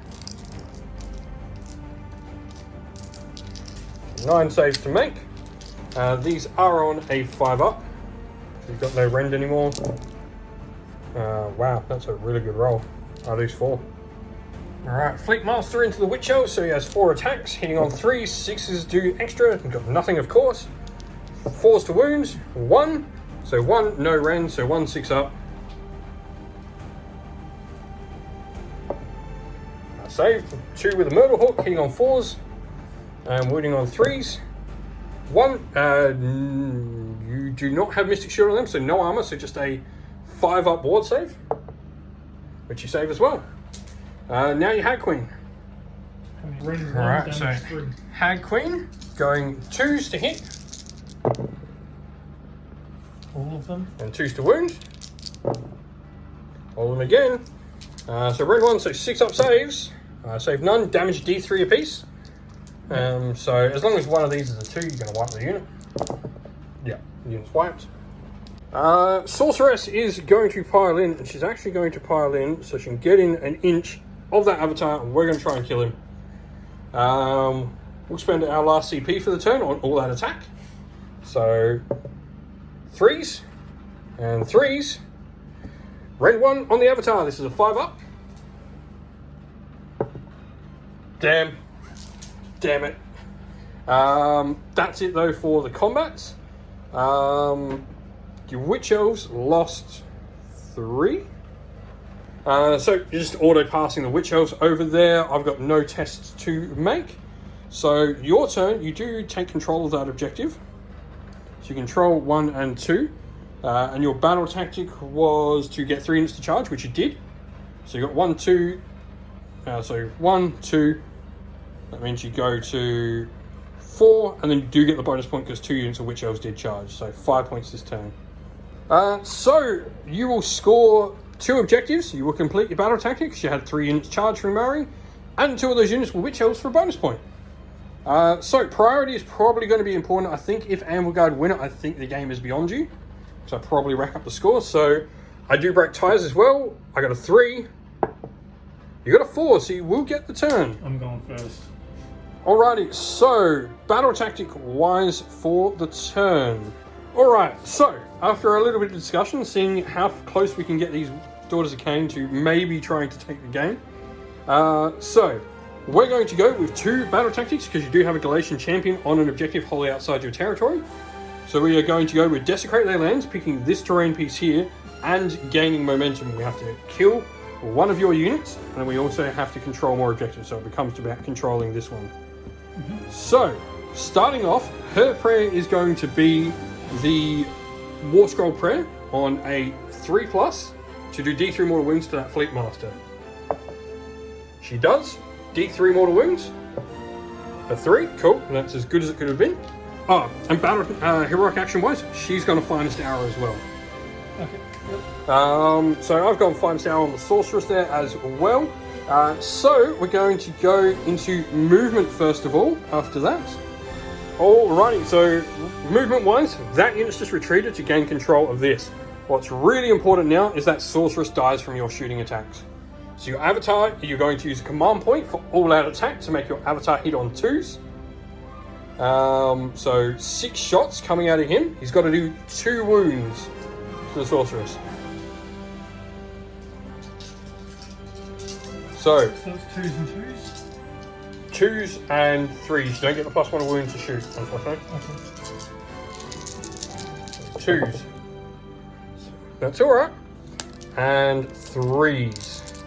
9 saves to make. These are on a 5-up. So you've got no rend anymore. Wow, that's a really good roll. I lose 4. Alright, Fleet Master into the Witch Elf, so he has 4 attacks, hitting on 3s, 6s do extra, and got nothing of course. 4s to wounds, 1, so 1, no rend, so 1 6-up. Save, 2 with a Myrtle Hawk, hitting on 4s, and wounding on 3s. 1, you do not have Mystic Shield on them, so no armor, so just a 5-up ward save, which you save as well. Now you Hag Queen. Alright, so Hag Queen going 2s to hit. All of them? And 2s to wound. All of them again. So red 1, so 6-up saves. Save none, damage D3 apiece. So as long as one of these is a 2, you're going to wipe the unit. Yeah, the unit's wiped. Sorceress is going to pile in, and she's actually going to pile in so she can get in an inch of that avatar, and we're going to try and kill him. We'll spend our last CP for the turn on all that attack. So 3s and 3s. Red 1 on the avatar. This is a 5-up. Damn it. That's it though for the combats. Your Witch Elves lost 3. So you're just auto-passing the Witch Elves over there. I've got no tests to make. So your turn, you do take control of that objective. So you control 1 and 2. And your battle tactic was to get 3 units to charge, which you did. So you got 1, 2. So 1, 2. That means you go to 4, and then you do get the bonus point because 2 units of Witch Elves did charge. So 5 points this turn. So you will score 2 objectives. You will complete your battle tactic because you had 3 units charged from Mari, and 2 of those units were Witch Elves for a bonus point. So priority is probably going to be important. I think if Anvil Guard win it, I think the game is beyond you. So I probably rack up the score. So I do break ties as well. I got a 3. You got a 4, so you will get the turn. I'm going first. Alrighty, so battle tactic wise for the turn. Alright, so after a little bit of discussion, seeing how close we can get these Daughters of Khaine to maybe trying to take the game. So we're going to go with 2 battle tactics because you do have a Galatian champion on an objective wholly outside your territory. So we are going to go with Desecrate Their Lands, picking this terrain piece here, and gaining momentum. We have to kill one of your units, and we also have to control more objectives, so it becomes about controlling this one. So, starting off, her prayer is going to be the War Scroll prayer on a 3+ to do D3 mortal wounds to that Fleet Master. She does D3 mortal wounds for 3. Cool, that's as good as it could have been. Oh, and battle heroic action wise, she's going to Finest Hour as well. Okay. Yep. So I've gone Finest Hour on the Sorceress there as well. So we're going to go into movement first of all, after that. Alrighty, so movement-wise, that unit's just retreated to gain control of this. What's really important now is that Sorceress dies from your shooting attacks. So your avatar, you're going to use a command point for all-out attack to make your avatar hit on 2s. So 6 shots coming out of him. He's got to do 2 wounds to the Sorceress. So it's 2s and 2s? 2s and 3s. You don't get the +1 wound to shoot, unfortunately. Okay. 2s. That's alright. And 3s.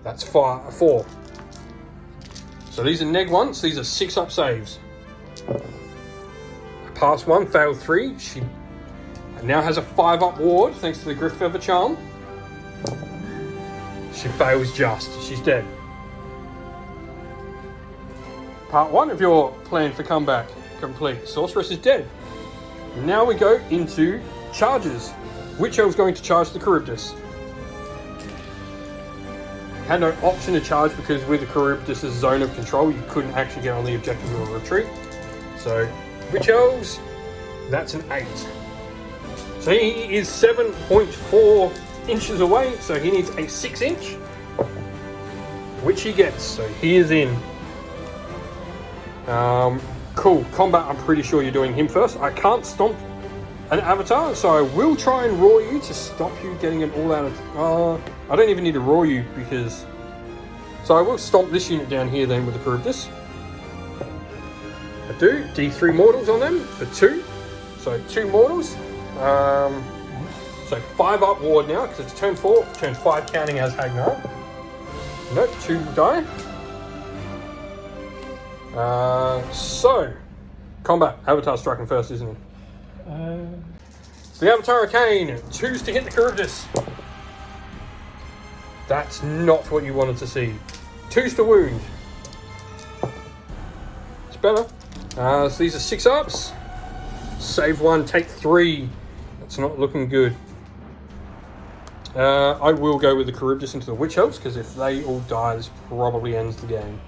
That's 4. So these are neg 1s, these are 6-up saves. Passed 1, failed 3. She now has a 5-up ward thanks to the Griff Feather Charm. She fails just. She's dead. Part 1 of your plan for comeback complete. Sorceress is dead. Now we go into charges. Witch Elf's going to charge the Charybdis. Had no option to charge because with the Charybdis' zone of control, you couldn't actually get on the objective of a retreat. So, Witch Elves, that's an 8. So he is 7.4 inches away, so he needs a 6-inch, which he gets, so he is in. Cool, combat, I'm pretty sure you're doing him first. I can't stomp an avatar, so I will try and roar you to stop you getting an all-out. I don't even need to roar you because. So I will stomp this unit down here then with the Charybdis. I do D3 mortals on them for 2, so 2 mortals. So 5-up ward now because it's turn 4, turn 5 counting as Hagnar. Nope, 2 die. So combat, avatar striking first, isn't it? So the Avatar of Khaine, 2s to hit the Charybdis. That's not what you wanted to see. 2s to wound. It's better. So these are 6-ups. Save 1, take 3. That's not looking good. I will go with the Charybdis into the Witch Elves because if they all die, this probably ends the game.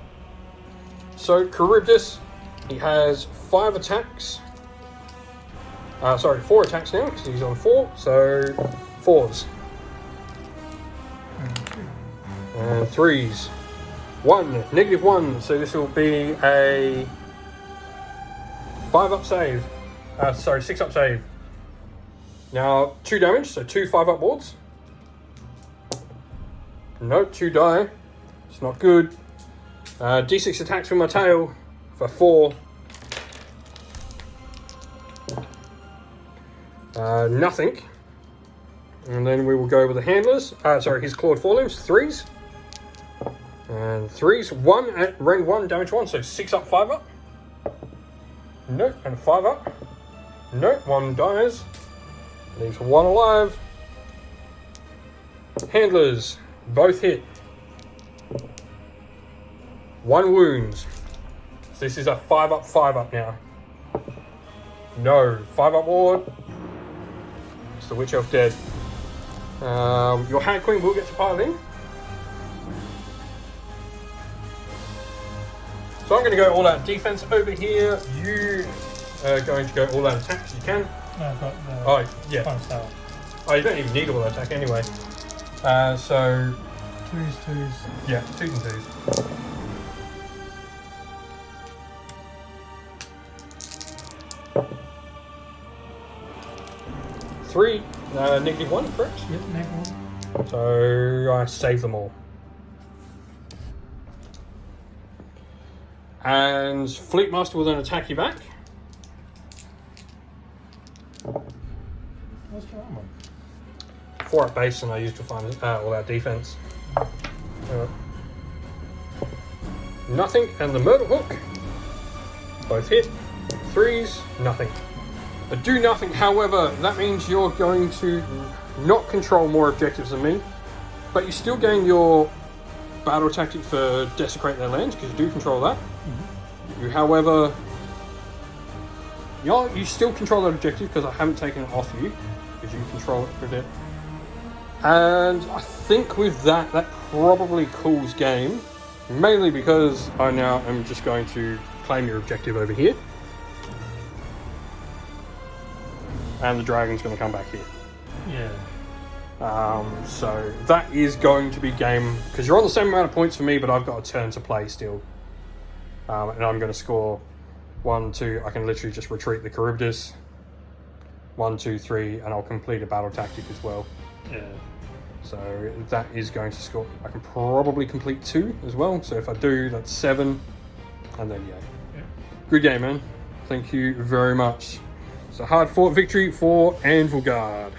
So Charybdis, he has 5 attacks. 4 attacks now because he's on 4, so 4s. And 3s. 1, -1, so this will be a 5-up save. 6-up save. Now 2 damage, so 2 5-up wards. Nope, 2 die. It's not good. D6 attacks with my tail for 4. Nothing. And then we will go with the handlers. His clawed forelimbs, 3s. And 3s, 1 at rank 1, damage 1, so 6-up, 5-up. Nope, and a 5-up. Nope, 1 dies. Leaves 1 alive. Handlers, both hit. 1 wounds. So this is a 5-up, 5-up now. No, 5-up ward. It's the Witch Elf dead. Your Hag Queen will get to pile in. So I'm going to go all out defense over here. You are going to go all out attack because you can. No, I've got the final star. Oh, you don't even need all out attack anyway. So 2s. Yeah, 2s and 2s. Three, -1, correct? Yep, -1. So I save them all. And Fleet Master will then attack you back. What's your armor? 4 at base, and I used to find all our defense. Nothing, and the Myrtle Hook. Both hit. 3s, nothing. But do nothing, however, that means you're going to not control more objectives than me, but you still gain your battle tactic for desecrate their lands, because you do control that. Mm-hmm. You, however, you still control that objective, because I haven't taken it off you, because you control it for a bit. And I think with that, that probably calls game, mainly because I now am just going to claim your objective over here. And the dragon's going to come back here. Yeah. So that is going to be game, because you're on the same amount of points for me, but I've got a turn to play still. And I'm going to score 1, 2, I can literally just retreat the Charybdis. 1, 2, 3, and I'll complete a battle tactic as well. Yeah. So that is going to score, I can probably complete 2 as well. So if I do, that's 7, and then yeah. Good game, man. Thank you very much. So hard fought victory for Anvil Guard.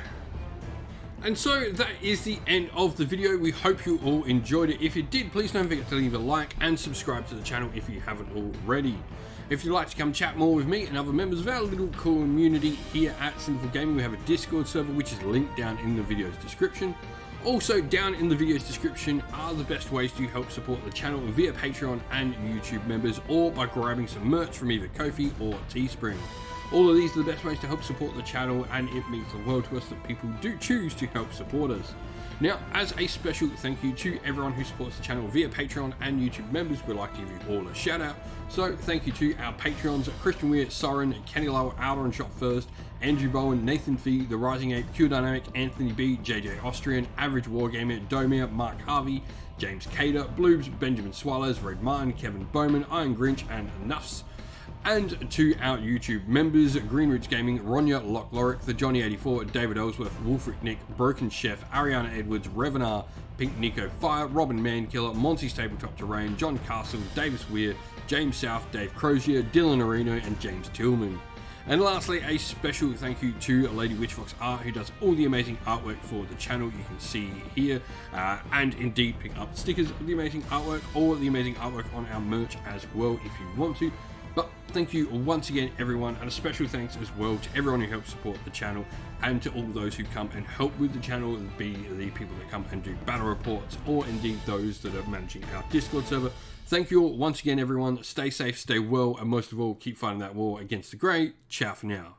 And so that is the end of the video. We hope you all enjoyed it. If you did, please don't forget to leave a like and subscribe to the channel if you haven't already. If you'd like to come chat more with me and other members of our little community here at Sinful Gaming, we have a Discord server which is linked down in the video's description. Also, down in the video's description are the best ways to help support the channel via Patreon and YouTube members, or by grabbing some merch from either Ko-fi or Teespring. All of these are the best ways to help support the channel, and it means the world to us that people do choose to help support us. Now, as a special thank you to everyone who supports the channel via Patreon and YouTube members, we'd like to give you all a shout out. So thank you to our Patreons, Christian Weir, Soren, Kenny Lowe, Outer and Shot First, Andrew Bowen, Nathan Fee, The Rising Ape, Q Dynamic, Anthony B, JJ Austrian, Average Wargamer, Domir, Mark Harvey, James Cater, Bloobs, Benjamin Swallows, Red Martin, Kevin Bowman, Iron Grinch, and Nuffs. And to our YouTube members, Green Roots Gaming, Ronya Lockloric, The Johnny84, David Ellsworth, Wolfric Nick, Broken Chef, Ariana Edwards, Revenar, Pink Nico Fire, Robin Mankiller, Monty's Tabletop Terrain, John Castle, Davis Weir, James South, Dave Crozier, Dylan Areno, and James Tillman. And lastly, a special thank you to Lady Witchfox Art, who does all the amazing artwork for the channel. You can see here, and indeed pick up stickers of the amazing artwork, or the amazing artwork on our merch as well if you want to. But thank you once again, everyone, and a special thanks as well to everyone who helps support the channel, and to all those who come and help with the channel, be the people that come and do battle reports, or indeed those that are managing our Discord server. Thank you all once again, everyone. Stay safe, stay well, and most of all, keep fighting that war against the grey. Ciao for now.